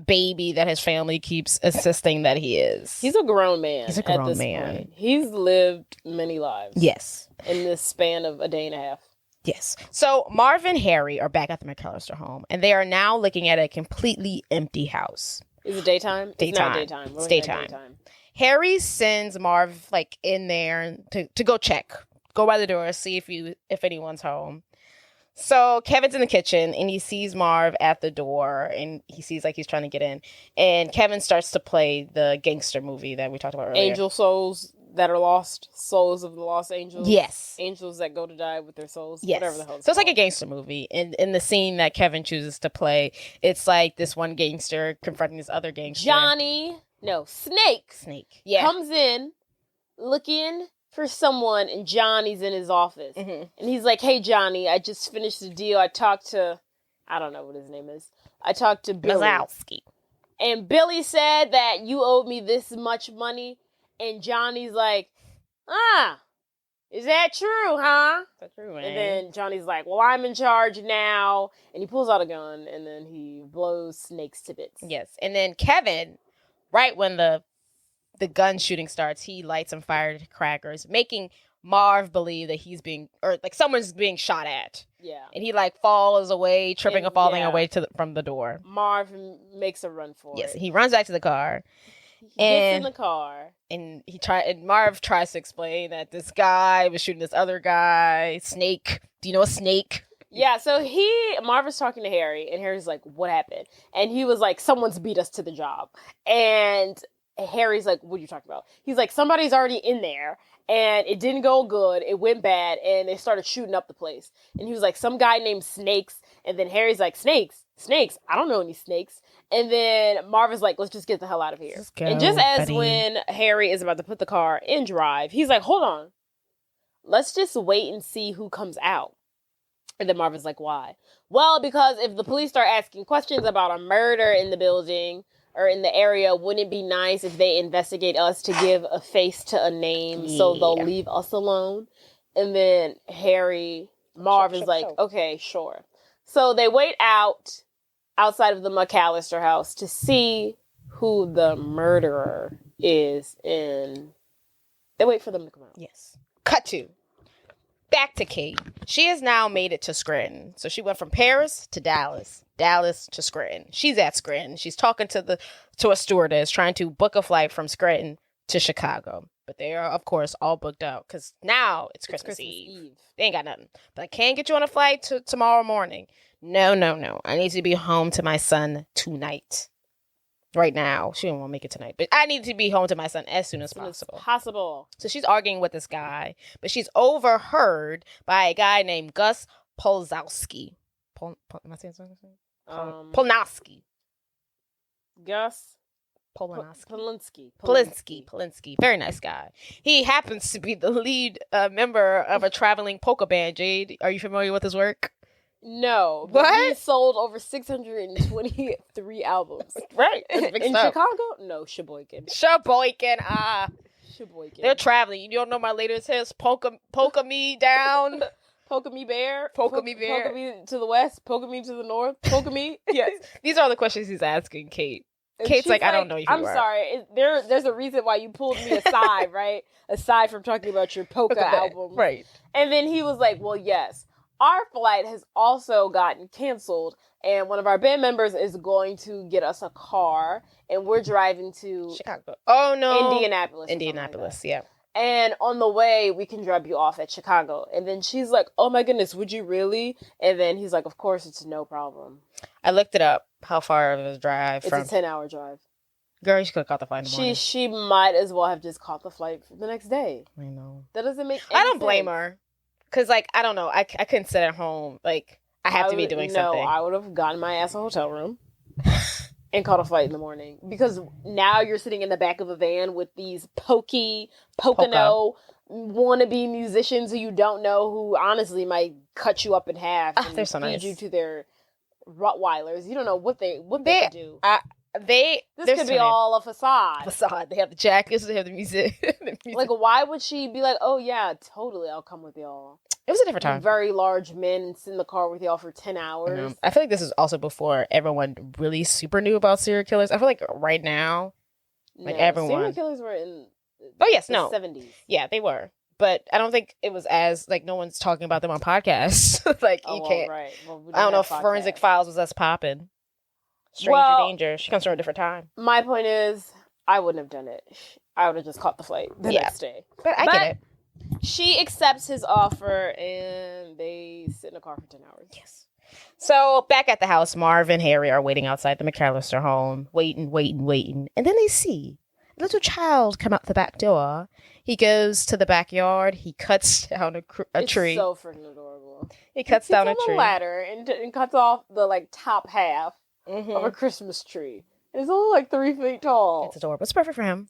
baby that his family keeps insisting that he is. He's a grown man. He's a grown at this man. Point. He's lived many lives. Yes. In this span of a day and a half. Yes. So Marv and Harry are back at the McCallister home, and they are now looking at a completely empty house. Is it daytime? Daytime. It's not daytime. It's daytime. Harry sends Marv like in there to go check, go by the door, see if anyone's home. So Kevin's in the kitchen and he sees Marv at the door and he sees like he's trying to get in, and Kevin starts to play the gangster movie that we talked about earlier. Angel souls that are lost, souls of the lost angels. Yes. Angels that go to die with their souls. Yes. Whatever the hell. So it's like a gangster movie. And in the scene that Kevin chooses to play, it's like this one gangster confronting this other gangster. Snake. Yeah. Comes in looking for someone, and Johnny's in his office. Mm-hmm. And he's like, hey, Johnny, I just finished the deal. I talked to, I don't know what his name is. I talked to Billy. Mazowski. And Billy said that you owed me this much money. And Johnny's like, is that true, huh? That's true, man. And then Johnny's like, well, I'm in charge now. And he pulls out a gun, and then he blows Snakes to bits. Yes. And then Kevin, right when the gun shooting starts, he lights some firecrackers, making Marv believe that he's being, or like someone's being shot at. Yeah. And he like falls away, tripping And, and falling yeah. away from the door. Marv makes a run for Yes, it. he runs back to the car. He gets in the car. And Marv tries to explain that this guy was shooting this other guy, Snake. Do you know a Snake? Yeah, so Marv is talking to Harry, and Harry's like, what happened? And he was like, someone's beat us to the job. And Harry's like, what are you talking about? He's like, somebody's already in there, and it didn't go good. It went bad, and they started shooting up the place. And he was like, some guy named Snakes. And then Harry's like, Snakes? I don't know any snakes. And then Marv is like, let's just get the hell out of here. And just as when Harry is about to put the car in drive, he's like, hold on. Let's just wait and see who comes out. And then Marvin's like, why? Well, because if the police start asking questions about a murder in the building or in the area, wouldn't it be nice if they investigate us to give a face to a name so they'll leave us alone? And then Marv is like, okay, sure. So they wait outside of the McCallister house to see who the murderer is, and they wait for them to come out. Yes. Cut to. Back to Kate. She has now made it to Scranton. So she went from Paris to Dallas. Dallas to Scranton. She's at Scranton. She's talking to a stewardess trying to book a flight from Scranton to Chicago. But they are, of course, all booked out because now it's Christmas Eve. They ain't got nothing. But I can't get you on a flight tomorrow morning. No. I need to be home to my son tonight. Right now. She didn't want to make it tonight. But I need to be home to my son as soon as possible. So she's arguing with this guy. But she's overheard by a guy named Gus Polzowski. Am I saying something? Polnowski. Gus Polinsky. Polinsky. Very nice guy. He happens to be the lead member of a traveling polka band. Jade, are you familiar with his work? No. What? He sold over 623 albums. Right. In Chicago? No, Sheboygan. Sheboygan. They're traveling. You don't know my latest hits? Polka me down. Polka me bear. Polka me bear. Polka me to the west. Polka me to the north. Polka me. Yes. These are the questions he's asking Kate. Kate's like, I don't know you. I'm sorry. There's a reason why you pulled me aside, right? Aside from talking about your polka album. Right. And then he was like, well, yes. Our flight has also gotten canceled, and one of our band members is going to get us a car, and we're driving to Chicago. Oh, no. Indianapolis, yeah. And on the way, we can drop you off at Chicago. And then she's like, oh my goodness, would you really? And then he's like, of course, it's no problem. I looked it up, how far of a drive It's a 10-hour drive. Girl, she could have caught the flight in the morning. She might as well have just caught the flight the next day. I know. That doesn't make any I don't sense. blame her. Because, like, I don't know. I couldn't sit at home. Like, I have to be doing something. No, I would have gotten my ass a hotel room and caught a flight in the morning. Because now you're sitting in the back of a van with these Pocono wannabe musicians who you don't know, who honestly might cut you up in half and they're so feed nice. you to their Rottweilers. You don't know what they could do. This could be all a facade. They have the jackets. They have the music. Like, why would she be like, oh, yeah, totally, I'll come with y'all? It was a different time. Very large men and sit in the car with y'all for 10 hours. I feel like this is also before everyone really super knew about serial killers. I feel like right now, everyone. Serial killers were in the 70s. Yeah, they were. But I don't think it was as, like, no one's talking about them on podcasts. Like, you can't. Right. Well, I don't know if Forensic Files was as popping. Stranger Danger. She comes from a different time. My point is, I wouldn't have done it. I would have just caught the flight the next day. But I get it. She accepts his offer, and they sit in a car for 10 hours. Yes. So, back at the house, Marv and Harry are waiting outside the McCallister home, waiting. And then they see a little child come out the back door. He goes to the backyard. He cuts down a tree. It's so freaking adorable. He cuts down a tree. On a ladder and cuts off the, like, top half of a Christmas tree. It's only like 3 feet tall. It's adorable. It's perfect for him.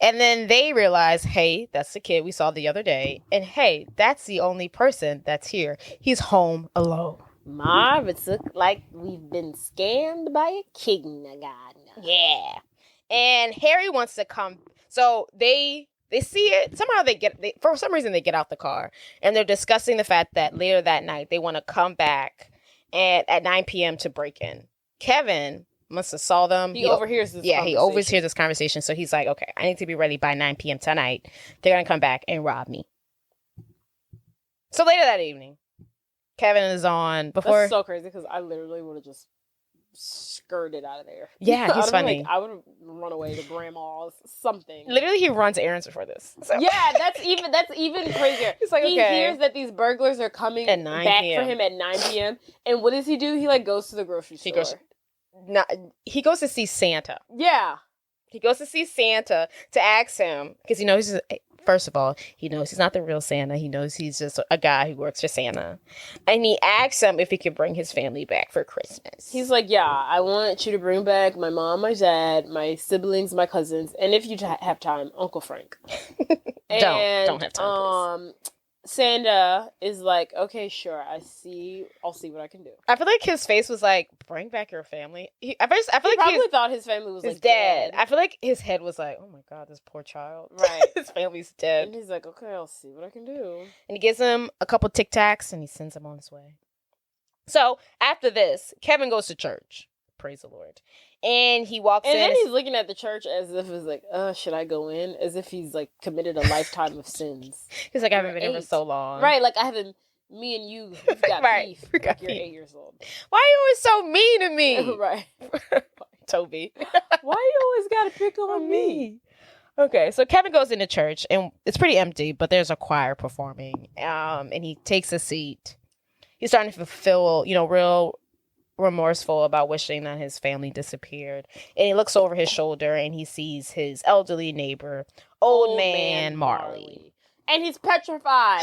And then they realize, hey, that's the kid we saw the other day. And hey, that's the only person that's here. He's home alone. Marv, it look like we've been scammed by a kindergartner. Yeah. And Harry wants to come. So they see it. Somehow for some reason they get out the car. And they're discussing the fact that later that night they want to come back at 9 p.m. to break in. Kevin must have saw them. He overhears this conversation. He overhears this conversation. So he's like, okay, I need to be ready by 9 p.m. tonight. They're going to come back and rob me. So later that evening, Kevin is on before. That's so crazy because I literally would have just skirted out of there. Yeah, he's funny. I would have run away to grandma's, something. Literally, he runs errands before this. So. Yeah, that's even crazier. He's like, he okay. hears that these burglars are coming At 9 back p.m. for him at 9 p.m. And what does he do? He like goes to the grocery store. He goes to see Santa. Yeah. He goes to see Santa to ask him because he knows. First of all, he knows he's not the real Santa. He knows he's just a guy who works for Santa. And he asks him if he could bring his family back for Christmas. He's like, yeah, I want you to bring back my mom, my dad, my siblings, my cousins, and if you have time, Uncle Frank. Don't have time, please. Santa is like, okay, sure, I'll see what I can do. I feel like his face was like, bring back your family. I feel He like probably thought his family was his like dead. dead. I feel like his head was like, oh my God, this poor child. Right. His family's dead. And he's like, okay, I'll see what I can do. And he gives him a couple Tic Tacs and he sends him on his way. So after this, Kevin goes to church. Praise the Lord. And he walks in. And then he's looking at the church as if it's like, should I go in? As if he's like committed a lifetime of sins. He's like, I haven't been here for so long. Right, like me and you've got right. beef. We got Like you're beef. 8 years old. Why are you always so mean to me? Right. Toby. Why you always gotta pick on me? Okay, so Kevin goes into church and it's pretty empty, but there's a choir performing. And he takes a seat. He's starting to feel, real remorseful about wishing that his family disappeared. And he looks over his shoulder and he sees his elderly neighbor, old man Marley. And he's petrified.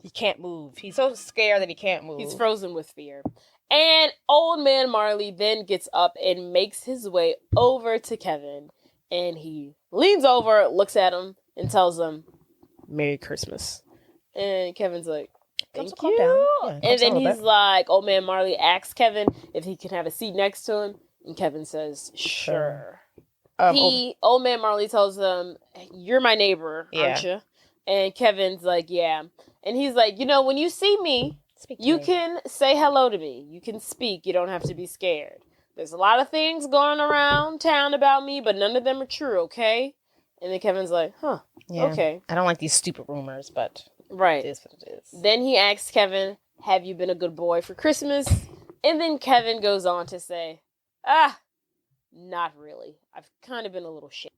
He can't move. He's so scared that he can't move. He's frozen with fear. And old man Marley then gets up and makes his way over to Kevin. And he leans over, looks at him, and tells him, Merry Christmas. And Kevin's like, thank you. Yeah, and then he's like, old man Marley asks Kevin if he can have a seat next to him. And Kevin says, sure. Old man Marley tells him, you're my neighbor, aren't you? And Kevin's like, yeah. And he's like, when you see me, you can say hello to me. You can speak. You don't have to be scared. There's a lot of things going around town about me, but none of them are true, okay? And then Kevin's like, okay. I don't like these stupid rumors, but right. It is what it is. Then he asks Kevin, have you been a good boy for Christmas? And then Kevin goes on to say, not really. I've kind of been a little shit.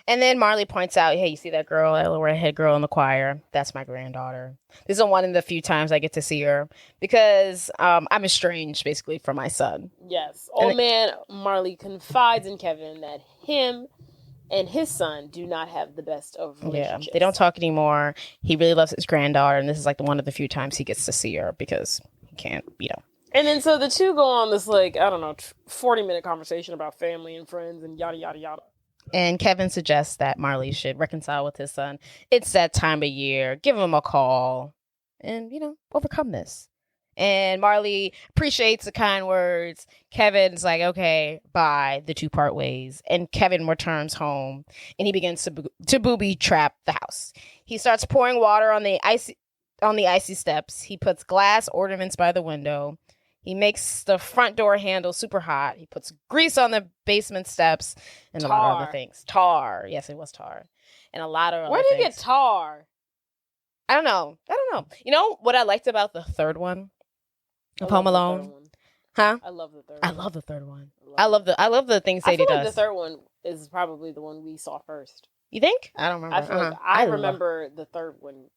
And then Marley points out, hey, you see that girl, that little redhead girl in the choir? That's my granddaughter. This is one of the few times I get to see her because I'm estranged, basically, from my son. Yes. Old man Marley confides in Kevin that him and his son do not have the best of relationships. Yeah, they don't talk anymore. He really loves his granddaughter, and this is like one of the few times he gets to see her because he can't, And then so the two go on this, 40-minute conversation about family and friends and yada, yada, yada. And Kevin suggests that Marley should reconcile with his son. It's that time of year. Give him a call and, overcome this. And Marley appreciates the kind words. Kevin's like, okay, bye. The two part ways. And Kevin returns home and he begins to booby trap the house. He starts pouring water on the icy steps. He puts glass ornaments by the window. He makes the front door handle super hot. He puts grease on the basement steps and a lot of other things. Tar. Yes, it was tar. And a lot of other things. Where did he get tar? I don't know. You know what I liked about the third one? Of Home Alone? Huh? I love the third one. I love the third one. I love the things Sadie does. The third one is probably the one we saw first. You think? I don't remember. I remember the third one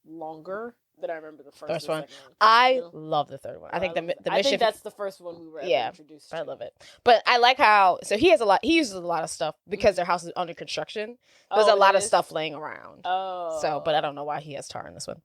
longer than I remember the first one. One. I love the third one. I think the mission. I think that's the first one we were ever introduced to. I love it. But I like how he uses a lot of stuff because their house is under construction. There's a lot of stuff laying around. Oh. So, but I don't know why he has tar in this one.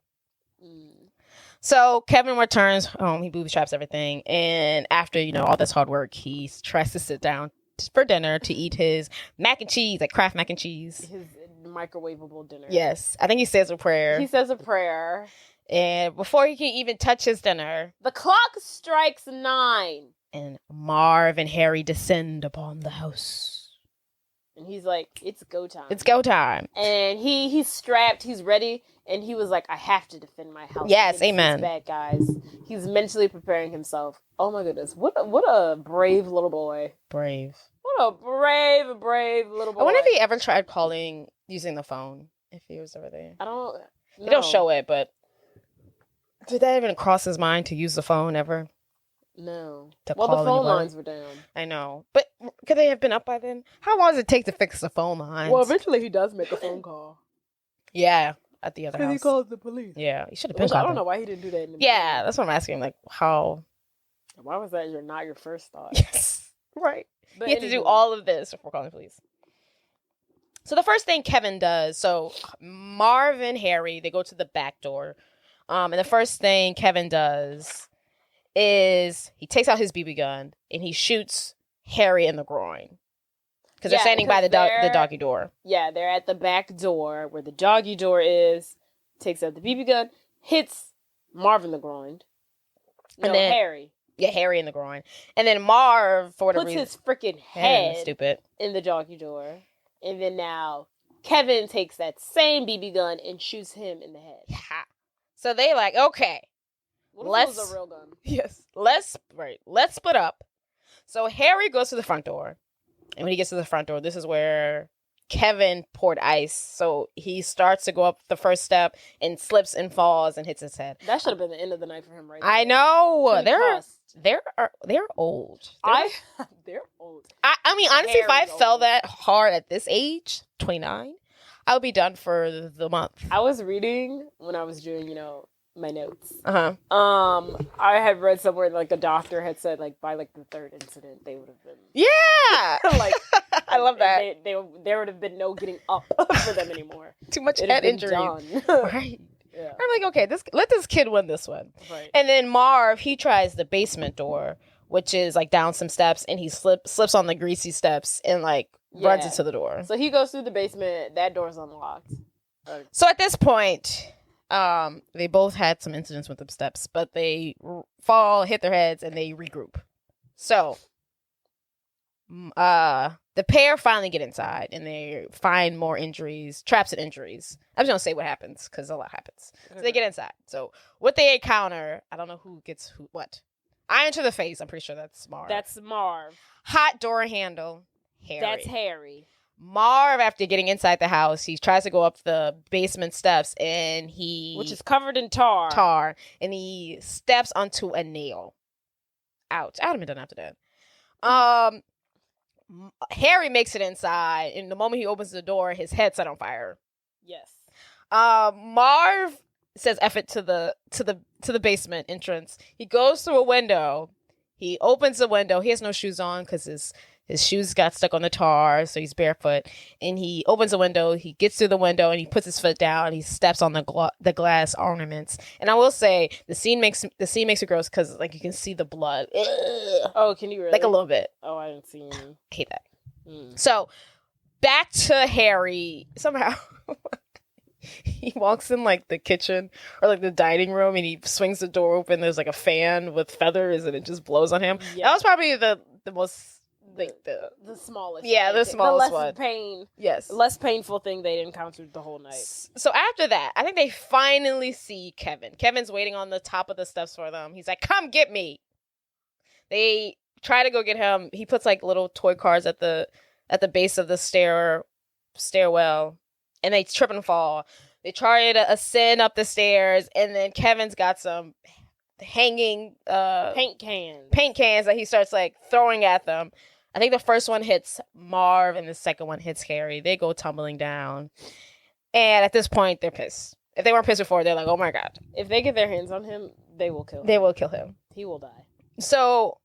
So Kevin returns home. He booby traps everything, and after all this hard work, he tries to sit down for dinner to eat his mac and cheese, like Kraft mac and cheese. His microwavable dinner. Yes, I think he says a prayer. He says a prayer. And before he can even touch his dinner, the clock strikes 9. And Marv and Harry descend upon the house. And he's like, it's go time. It's go time. And he's strapped, he's ready, and he was like, I have to defend my house. Yes, amen. Bad guys. He's mentally preparing himself. Oh my goodness. What a brave little boy. Brave. What a brave little boy. I wonder if he ever tried using the phone, if he was over there. I don't... They don't show it, but did that even cross his mind to use the phone ever? No. To Well, the call phone anybody? lines were down. I know. But could they have been up by then? How long does it take to fix the phone lines? Well, eventually he does make a phone call. Yeah, at the other house. Because he called the police. Yeah, he should have been Which I don't called know why he didn't do that in the Yeah, beginning. that's what I'm asking. Like, how? Why was that not your first thought? Yes. Right. But You have to do anywho. all of this before calling the police. So the first thing Kevin does, so Marv and Harry, they go to the back door. And the first thing Kevin does is he takes out his BB gun and he shoots Harry in the groin. Because they're standing by the doggy door. Yeah, they're at the back door where the doggy door is. Takes out the BB gun, hits Marv in the groin. And then Harry. Yeah, Harry in the groin. And then Marv, for whatever Puts reason, his freaking head stupid. in the doggy door. And then now Kevin takes that same BB gun and shoots him in the head. Yeah. So they like, okay. What if it was a real gun? Yes. Let's split up. So Harry goes to the front door. And when he gets to the front door, this is where Kevin poured ice. So he starts to go up the first step and slips and falls and hits his head. That should have been the end of the night for him, right? I know. Concussed. They're old. They're old. I mean, honestly, if I Harry's fell old. that hard at this age, 29, I would be done for the month. I was reading when I was doing, my notes. Uh-huh. I had read somewhere like a doctor had said like by like the third incident they would have been Yeah. like I love that. there would have been no getting up for them anymore. Too much It'd head have been injury. done. Right. Yeah. I'm like, okay, let this kid win this one. Right. And then Marv, he tries the basement door, which is like down some steps, and he slips on the greasy steps and like runs Yeah. into the door. So he goes through the basement. That door's unlocked. So at this point, they both had some incidents with the steps, but they fall, hit their heads, and they regroup. So, the pair finally get inside, and they find more injuries, traps and injuries. I'm just gonna say what happens because a lot happens. So they get inside. So what they encounter, I don't know who gets who. What? Iron to the face. I'm pretty sure that's Marv. That's Marv. Hot door handle. Harry. That's Harry. Marv, after getting inside the house, he tries to go up the basement steps, and Which is covered in tar. And he steps onto a nail. Ouch. I would have been done after that. Harry makes it inside, and the moment he opens the door, his head set on fire. Yes. Marv says F it to the basement entrance. He goes through a window. He opens the window. He has no shoes on because his shoes got stuck on the tar, so he's barefoot. And he opens the window. He gets through the window, and he puts his foot down. He steps on the glass ornaments. And I will say, the scene makes it gross because like you can see the blood. Ugh. Oh, can you really? Like a little bit. Oh, I didn't see any. I hate that. So back to Harry. Somehow he walks in like the kitchen or like the dining room, and he swings the door open. There's like a fan with feathers, and it just blows on him. Yeah. That was probably the most like the smallest. Yeah, the smallest one. The less painful thing they'd encountered the whole night. So after that, I think they finally see Kevin. Kevin's waiting on the top of the steps for them. He's like, "Come get me." They try to go get him. He puts like little toy cars at the base of the stairwell, and they trip and fall. They try to ascend up the stairs, and then Kevin's got some hanging Paint cans that he starts like throwing at them. I think the first one hits Marv and the second one hits Harry. They go tumbling down. And at this point, they're pissed. If they weren't pissed before, they're like, oh my God. If they get their hands on him, they will kill him. They will kill him. He will die. So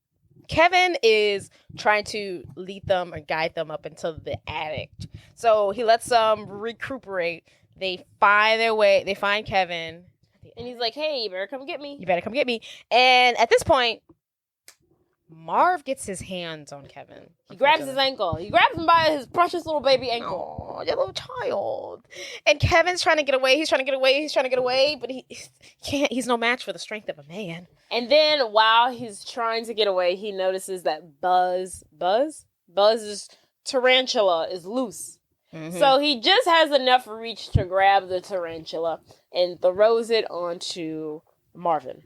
Kevin is trying to lead them or guide them up into the attic. So he lets them recuperate. They find their way. They find Kevin. And he's like, hey, you better come get me. You better come get me. And at this point, Marv gets his hands on Kevin. He grabs his ankle. He grabs him by his precious little baby ankle. Oh, your little child. And Kevin's trying to get away. He's trying to get away, but he can't. He's no match for the strength of a man. And then while he's trying to get away, he notices that Buzz's tarantula is loose. Mm-hmm. So he just has enough reach to grab the tarantula and throws it onto Marvin.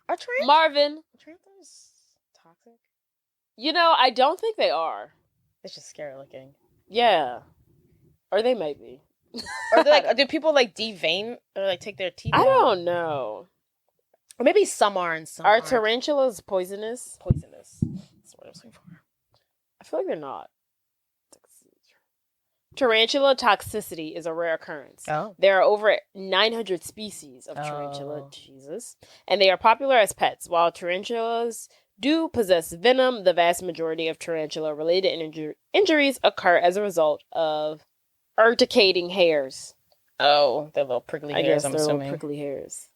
Are Marvin. tarantulas toxic? I don't think they are. It's just scary looking. Yeah. Or they might be. Or do people like devein or like take their teeth I out? don't know. Or maybe some are and some Are aren't. tarantulas poisonous? Poisonous. That's what I was looking for. I feel like they're not. Tarantula toxicity is a rare occurrence. Oh. There are over 900 species of tarantula, Oh. Jesus, and they are popular as pets. While tarantulas do possess venom, the vast majority of tarantula-related injuries occur as a result of urticating hairs. Oh, they're little prickly I hairs, guess I'm they're little assuming. prickly hairs.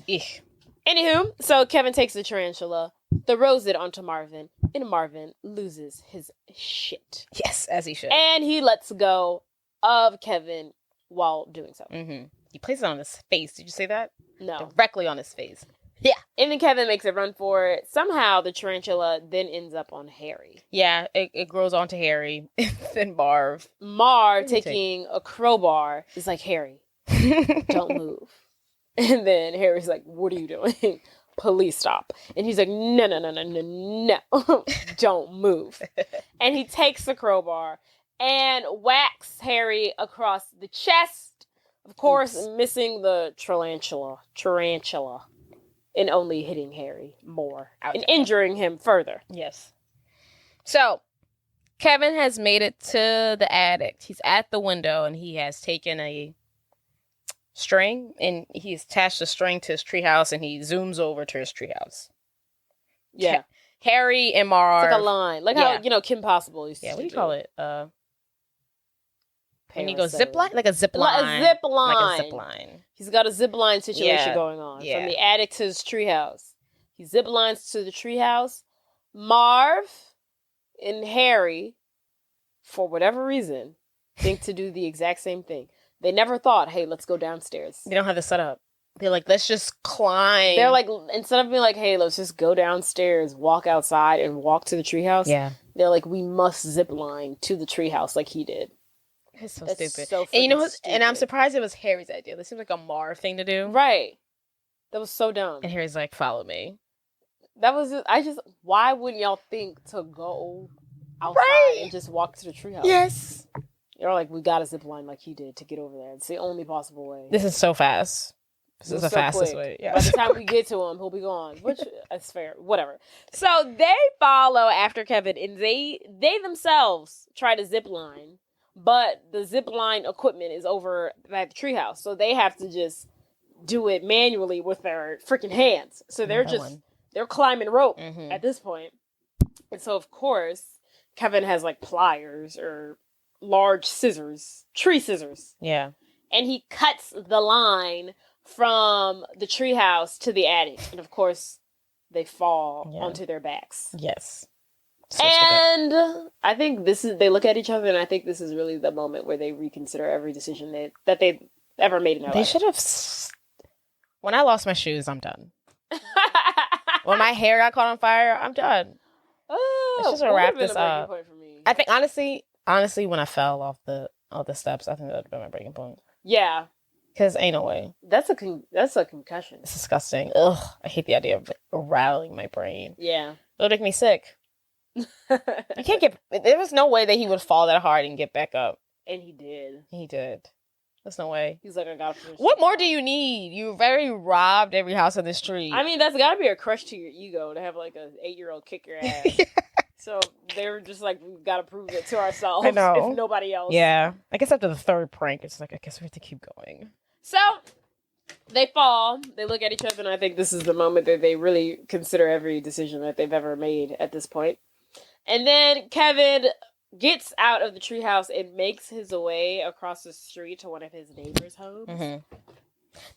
Eek. Anywho, so Kevin takes the tarantula, throws it onto Marvin, and Marvin loses his shit. Yes, as he should. And he lets go of Kevin while doing so. Mm-hmm. He places it on his face. Did you say that? No. Directly on his face. Yeah. And then Kevin makes a run for it. Somehow the tarantula then ends up on Harry. Yeah, it grows onto Harry. Then Marv. Marv, taking a crowbar, is like, Harry, don't move. And then Harry's like, what are you doing? Police stop. And he's like, no, don't move. And he takes the crowbar and whacks Harry across the chest. Of course, missing the tarantula. And only hitting Harry more. And injuring him further. Yes. So, Kevin has made it to the attic. He's at the window and he has taken a string and he's attached the string to his treehouse and he zooms over to his treehouse. Yeah. Harry and Marv. It's like a line. Like how, Kim Possible used to Yeah, what do you do. call it? When you go zip line? Like a zip line. Like a zip line. Like a zip line. He's got a zip line situation going on. Yeah. From the attic to his treehouse. He zip lines to the treehouse. Marv and Harry, for whatever reason, think to do the exact same thing. They never thought, hey, let's go downstairs. They don't have the setup. They're like, let's just climb. They're like, instead of being like, hey, let's just go downstairs, walk outside, and walk to the treehouse. Yeah. They're like, we must zip line to the treehouse like he did. It's so That's stupid. so and you know freaking what? And I'm stupid. surprised it was Harry's idea. This seems like a Marv thing to do. Right. That was so dumb. And Harry's like, follow me. That was why wouldn't y'all think to go outside and just walk to the treehouse? Yes. You're like, we got a zip line like he did to get over there. It's the only possible way. This is so fast. This is the so fastest quick. way. Yeah. By the time we get to him, he'll be gone. Which is fair. Whatever. So they follow after Kevin, and they themselves try to zip line, but the zip line equipment is over at the treehouse, so they have to just do it manually with their freaking hands. So they're climbing rope at this point. And so of course Kevin has like pliers or large scissors, tree scissors. Yeah. And he cuts the line from the treehouse to the attic. And of course, they fall onto their backs. Yes. So And I think they look at each other, and I think this is really the moment where they reconsider every decision that they've ever made in their they life. should have. When I lost my shoes, I'm done. When my hair got caught on fire, I'm done. Let's just wrap this up. Point for me. I think honestly, when I fell off the steps, I think that would have been my breaking point. Yeah. Because ain't no way. That's a concussion. It's disgusting. Ugh, I hate the idea of rattling my brain. Yeah. It'll make me sick. You can't there was no way that he would fall that hard and get back up. And he did. He did. There's no way. He's like, I gotta finish. What more do you need? You very robbed every house on the street. I mean, that's gotta be a crush to your ego to have like an 8-year-old kick your ass. So they were just like, we've got to prove it to ourselves. I know. If nobody else. Yeah. I guess after the third prank, it's like, I guess we have to keep going. So they fall. They look at each other, and I think this is the moment that they really consider every decision that they've ever made at this point. And then Kevin gets out of the treehouse and makes his way across the street to one of his neighbors' homes. Mm-hmm.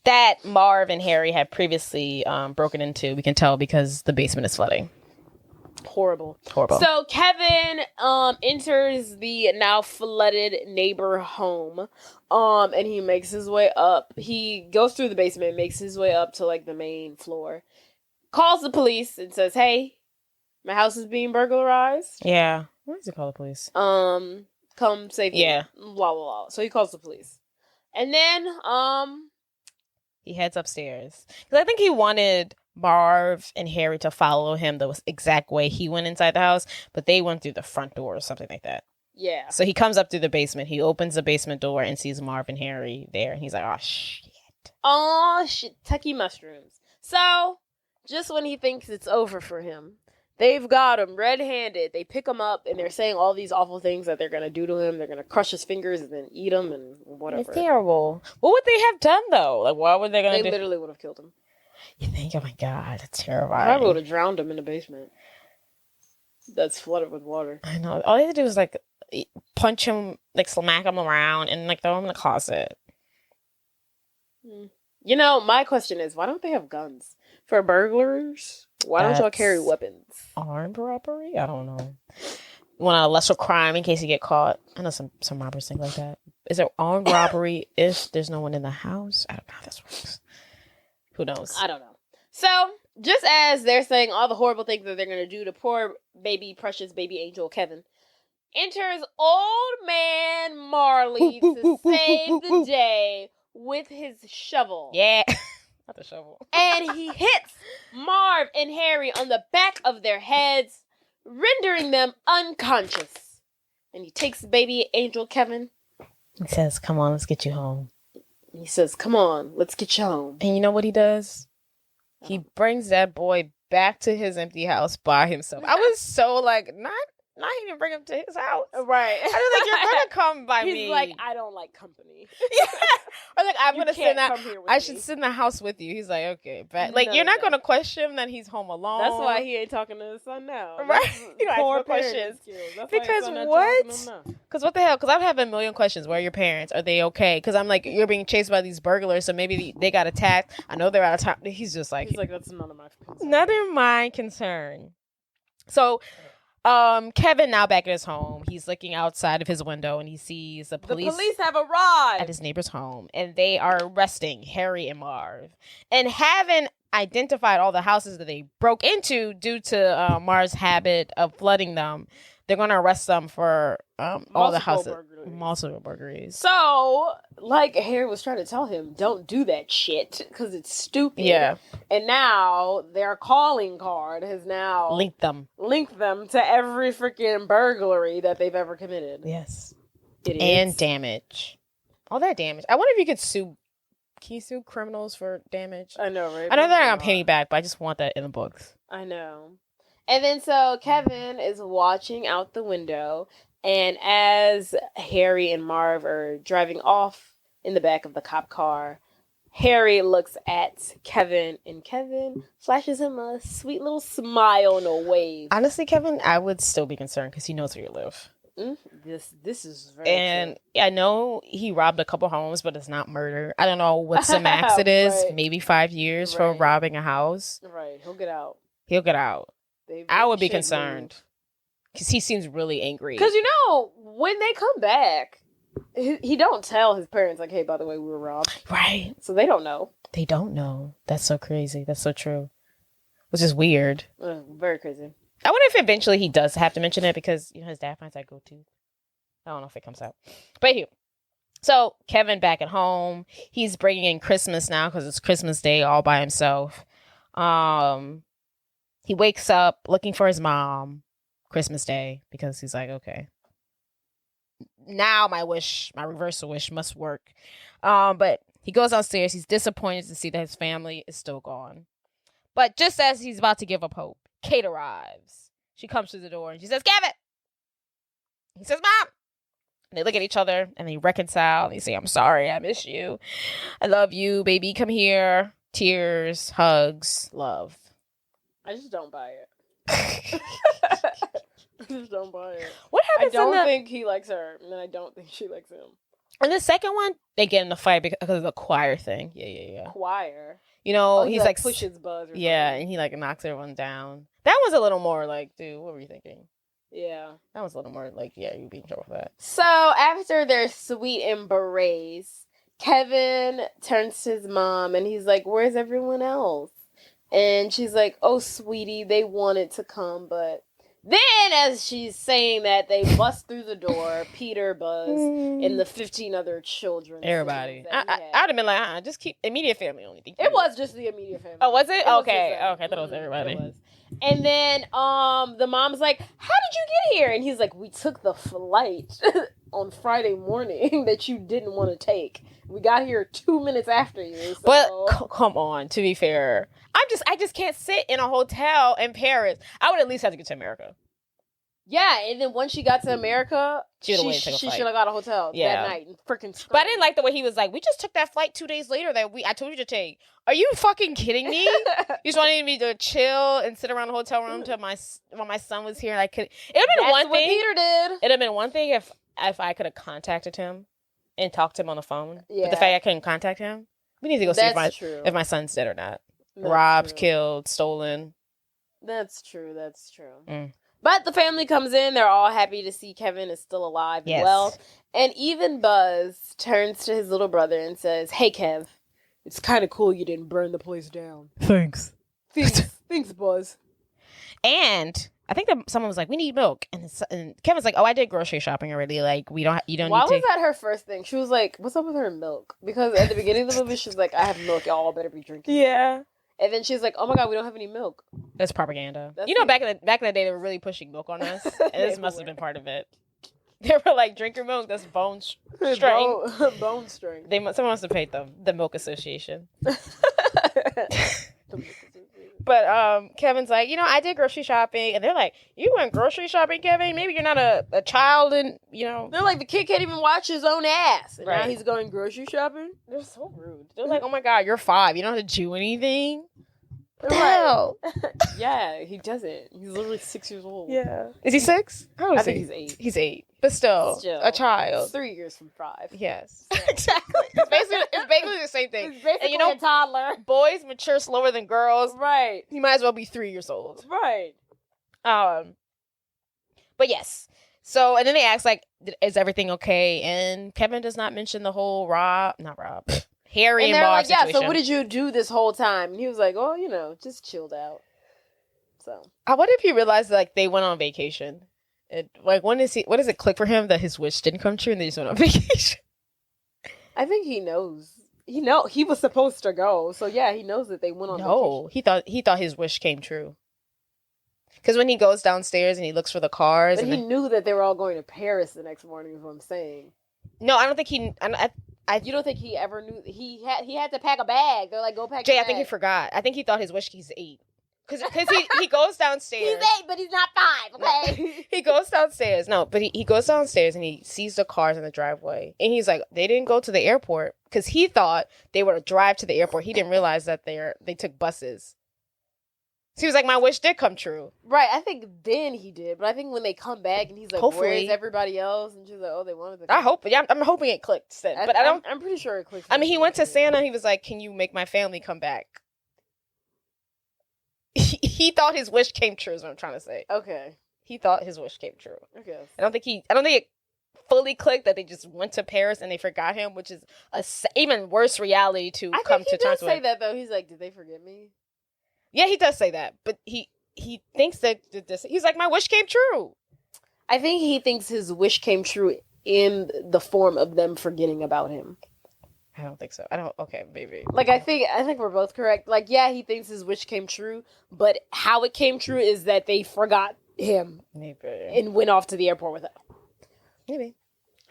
That Marv and Harry had previously broken into, we can tell, because the basement is flooding. Horrible. So Kevin enters the now flooded neighbor home, and he makes his way up. He goes through the basement, makes his way up to like the main floor, calls the police, and says, "Hey, my house is being burglarized." Yeah. Why does he call the police? Come save me. Yeah. Blah blah blah. So he calls the police, and then he heads upstairs because I think he wanted Marv and Harry to follow him the exact way he went inside the house, but they went through the front door or something like that. Yeah. So he comes up through the basement. He opens the basement door and sees Marv and Harry there. And he's like, oh, shit. Oh, shit. Tucky mushrooms. So, just when he thinks it's over for him, they've got him red-handed. They pick him up, and they're saying all these awful things that they're going to do to him. They're going to crush his fingers and then eat him and whatever. It's terrible. What would they have done, though? Like, what would they going to do? They literally would have killed him. You think? Oh, my God. That's I terrifying. would have drowned him in the basement. That's flooded with water. I know. All they had to do was, like, punch him, like, smack him around, and, like, throw him in the closet. You know, my question is, why don't they have guns? For burglars, why don't y'all carry weapons? Armed robbery? I don't know. You want a lesser crime in case you get caught? I know some robbers think like that. Is it armed robbery if there's no one in the house? I don't know how this works. Who knows? I don't know. So, just as they're saying all the horrible things that they're going to do to poor baby, precious baby angel Kevin, enters old man Marley to save the day with his shovel. Yeah. Not the shovel. And he hits Marv and Harry on the back of their heads, rendering them unconscious. And he takes baby angel Kevin. He says, come on, let's get you home. And he says, come on, let's get you home. And you know what he does? He brings that boy back to his empty house by himself. I was so like, not even bring him to his house. Right. I was like, you're gonna come by me. He's like, I don't like company. Yeah. Or like, I'm You gonna sit can't in come here with I me. should sit in the house with you. He's like, okay, but like, you're not gonna question that he's home alone. That's why he ain't talking to his son now. Right? That's You don't poor ask no questions. parenting skills. That's why his Because son not what? talking to him now. Because what the hell? Because I would have a million questions. Where are your parents? Are they okay? Because I'm like, you're being chased by these burglars, so maybe they got attacked. I know they're out of time. He's just like, That's none of my concern. none of my concern. So, Kevin now back at his home. He's looking outside of his window and he sees the police have arrived at his neighbor's home, and they are arresting Harry and Marv. And having identified all the houses that they broke into due to Marv's habit of flooding them, they're going to arrest them for all the houses. Multiple burglaries. So, like Harry was trying to tell him, don't do that shit because it's stupid. Yeah. And now their calling card has now Link them. linked them to every freaking burglary that they've ever committed. Yes. Idiots. And damage. All that damage. I wonder if you could sue. Can you sue criminals for damage? I know, right? I know they're not going to pay me back, but I just want that in the books. I know. And then so Kevin is watching out the window, and as Harry and Marv are driving off in the back of the cop car, Harry looks at Kevin, and Kevin flashes him a sweet little smile and a wave. Honestly, Kevin, I would still be concerned because he knows where you live. This is very And true. I know he robbed a couple homes, but it's not murder. I don't know what the max it is. Right. Maybe 5 years for Right. robbing a house. Right, he'll get out. He'll get out. They I would be should concerned move. because he seems really angry. Because, when they come back, he don't tell his parents, like, hey, by the way, we were robbed. Right. So they don't know. They don't know. That's so crazy. That's so true. Which is weird. Very crazy. I wonder if eventually he does have to mention it because, his dad finds that go-to. I don't know if it comes out. But so Kevin back at home. He's bringing in Christmas now because it's Christmas Day all by himself. He wakes up looking for his mom Christmas Day because he's like, okay, now my reversal wish must work. But he goes downstairs. He's disappointed to see that his family is still gone. But just as he's about to give up hope, Kate arrives. She comes through the door and she says, Kevin! He says, Mom! And they look at each other and they reconcile. They say, I'm sorry, I miss you. I love you, baby. Come here. Tears, hugs, love. I just don't buy it. I just don't buy it. What I happens don't think he likes her, and I don't think she likes him. in the second one? They get in a fight because of the choir thing. Yeah. Choir. He's like pushes Buzz. Or yeah, something. and he like knocks everyone down. That was a little more like, dude, what were you thinking? Yeah. That was a little more like, yeah, you'd be in trouble for that. So after their sweet embrace, Kevin turns to his mom and he's like, "Where's everyone else?" And she's like, "Oh, sweetie, they wanted to come, but..." Then, as she's saying that, they bust through the door, Peter, Buzz, and the 15 other children. Everybody. that he I'd had. have been like, just keep immediate family only. It was just the immediate family. Oh, was it? was Okay. just them. Okay, I thought it was everybody. It was. And then the mom's like, how did you get here? And he's like, we took the flight on Friday morning that you didn't want to take. We got here 2 minutes after you. So. But come on, to be fair, I just can't sit in a hotel in Paris. I would at least have to get to America. Yeah, and then once she got to America, she should have got a hotel that night and freaking screamed. But I didn't like the way he was like, we just took that flight 2 days later that I told you to take. Are you fucking kidding me? You just wanted me to chill and sit around the hotel room while my son was here and I could. It would have been one thing. Peter did. It'd have been one thing if I could have contacted him and talked to him on the phone. Yeah. But the fact I couldn't contact him, we need to go see if my son's dead or not. Robbed, killed, stolen. That's true. That's true. Mm. But the family comes in. They're all happy to see Kevin is still alive and well. And even Buzz turns to his little brother and says, hey, Kev, it's kind of cool you didn't burn the place down. Thanks, Buzz. And I think that someone was like, we need milk. And Kevin's like, oh, I did grocery shopping already. Like, you don't need to. Why was that her first thing? She was like, what's up with her milk? Because at the beginning of the movie, she's like, I have milk. Y'all better be drinking. Yeah. And then she's like, oh my God, we don't have any milk. That's propaganda. Back in the day, they were really pushing milk on us. And this must have been part of it. They were like, drink your milk. That's bone strength. Bone strength. Someone must have paid the Milk Association. But Kevin's like, I did grocery shopping. And they're like, you went grocery shopping, Kevin? Maybe you're not a child and, They're like, the kid can't even watch his own ass. And now he's going grocery shopping? They're so rude. They're like, oh my God, you're 5. You don't have to do anything? What the Right. hell? Yeah, he doesn't. He's literally 6 years old. Yeah. Is he 6? I think he's 8. He's 8. But still, a child. It's 3 years from 5. Yes. Exactly. It's basically the same thing. It's basically a toddler. Boys mature slower than girls. Right. He might as well be 3 years old. Right. But yes. So, and then they ask, like, is everything okay? And Kevin does not mention the whole Harry and Bob situation. So what did you do this whole time? And he was like, oh, just chilled out. So. I wonder if he realized, like, they went on vacation. When does it click for him that his wish didn't come true and they just went on vacation? I think he knows. He was supposed to go. So, yeah, he knows that they went on vacation. No, he thought his wish came true. Because when he goes downstairs and he looks for the cars. But he knew that they were all going to Paris the next morning, is what I'm saying. No, I don't think he... You don't think he ever knew... He had to pack a bag. They're like, go pack Jay, a bag. I think he forgot. I think he thought his wish he's 8. Because he goes downstairs. He's 8, but he's not 5, okay? He goes downstairs. No, but he goes downstairs and he sees the cars in the driveway. And he's like, they didn't go to the airport. Because he thought they would drive to the airport. He didn't realize that they took buses. So he was like, my wish did come true. Right, I think then he did. But I think when they come back and he's like, Hopefully. where's everybody else? And she's like, oh, they wanted to I hope. Yeah, I'm hoping it clicked. But I'm pretty sure it clicked. I mean, he went to Santa and he was like, can you make my family come back? He thought his wish came true is what I'm trying to say. Okay. He thought his wish came true. Okay. I don't think it fully clicked that they just went to Paris and they forgot him, which is a even worse reality to come to terms with. He does say that though. He's like, did they forget me? Yeah, he does say that, but he thinks that he's like, my wish came true. I think he thinks his wish came true in the form of them forgetting about him. I don't think so. Okay, maybe. Like, I think we're both correct. Like, yeah, he thinks his wish came true, but how it came true is that they forgot him. Maybe. And went off to the airport with him. Maybe.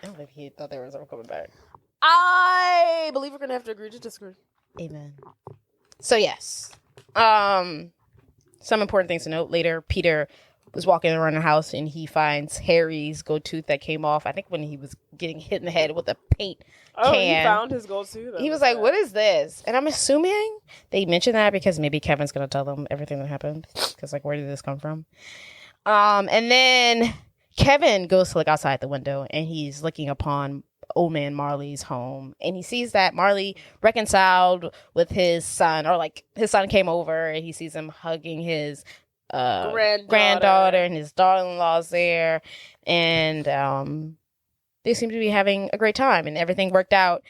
I don't think he thought they were ever coming back. I believe we're going to have to agree to disagree. Amen. So, yes. Some important things to note. Later, Peter was walking around the house and he finds Harry's gold tooth that came off, I think when he was getting hit in the head with a paint can. He found his gold tooth? He was like, what is this? And I'm assuming they mentioned that because maybe Kevin's going to tell them everything that happened. Because, like, where did this come from? And then Kevin goes to look outside the window and he's looking upon old man Marley's home. And he sees that Marley reconciled with his son, or like his son came over and he sees him hugging his granddaughter and his daughter-in-law's there. And they seem to be having a great time and everything worked out.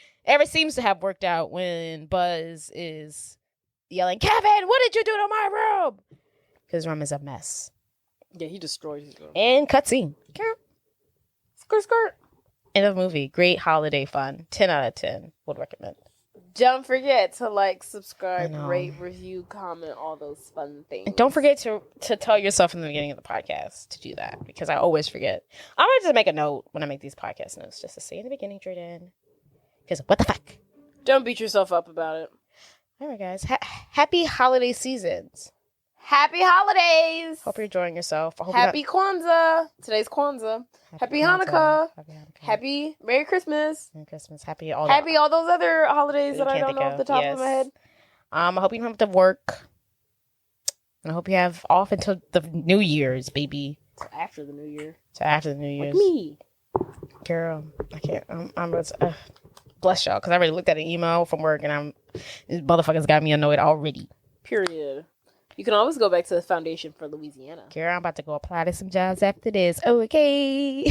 Seems to have worked out when Buzz is yelling, Kevin, what did you do to my room? His room is a mess. Yeah, he destroyed his room. And cutscene. Skirt. End of movie. Great holiday fun. 10 out of 10. Would recommend. Don't forget to like, I subscribe, know. rate, review, comment, all those fun things. And don't forget to tell yourself in the beginning of the podcast to do that because I always forget. I'm going to just make a note when I make these podcast notes just to say in the beginning, Jordan. Because what the fuck? Don't beat yourself up about it. All right, guys. Happy holiday seasons. Happy holidays. Hope you're enjoying yourself. I hope Happy Kwanzaa. Today's Kwanzaa. Happy Hanukkah. Happy Hanukkah. Happy Merry Christmas. Merry Christmas. Happy all Those other holidays You that I can't don't think know off the top yes. of my head. I hope you don't have to work. And I hope you have off until the New Year's, baby. So after the New Year. So after the New Year's. Like me. Girl, I can't. Bless y'all, because I already looked at an email from work and these motherfuckers got me annoyed already. Period. You can always go back to the Foundation for Louisiana. Girl, I'm about to go apply to some jobs after this. Okay.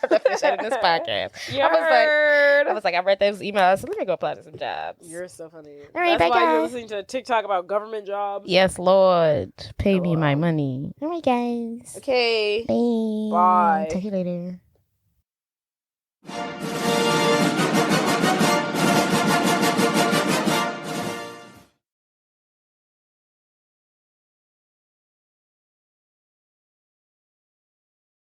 After I finish editing this podcast. I was like, I read those emails, so let me go apply to some jobs. You're so funny. All right, That's bye, why you're guys. listening to TikTok about government jobs. Yes, Lord. Pay me Hello. my money. All right, guys. Okay. Bye. Bye. Talk to you later.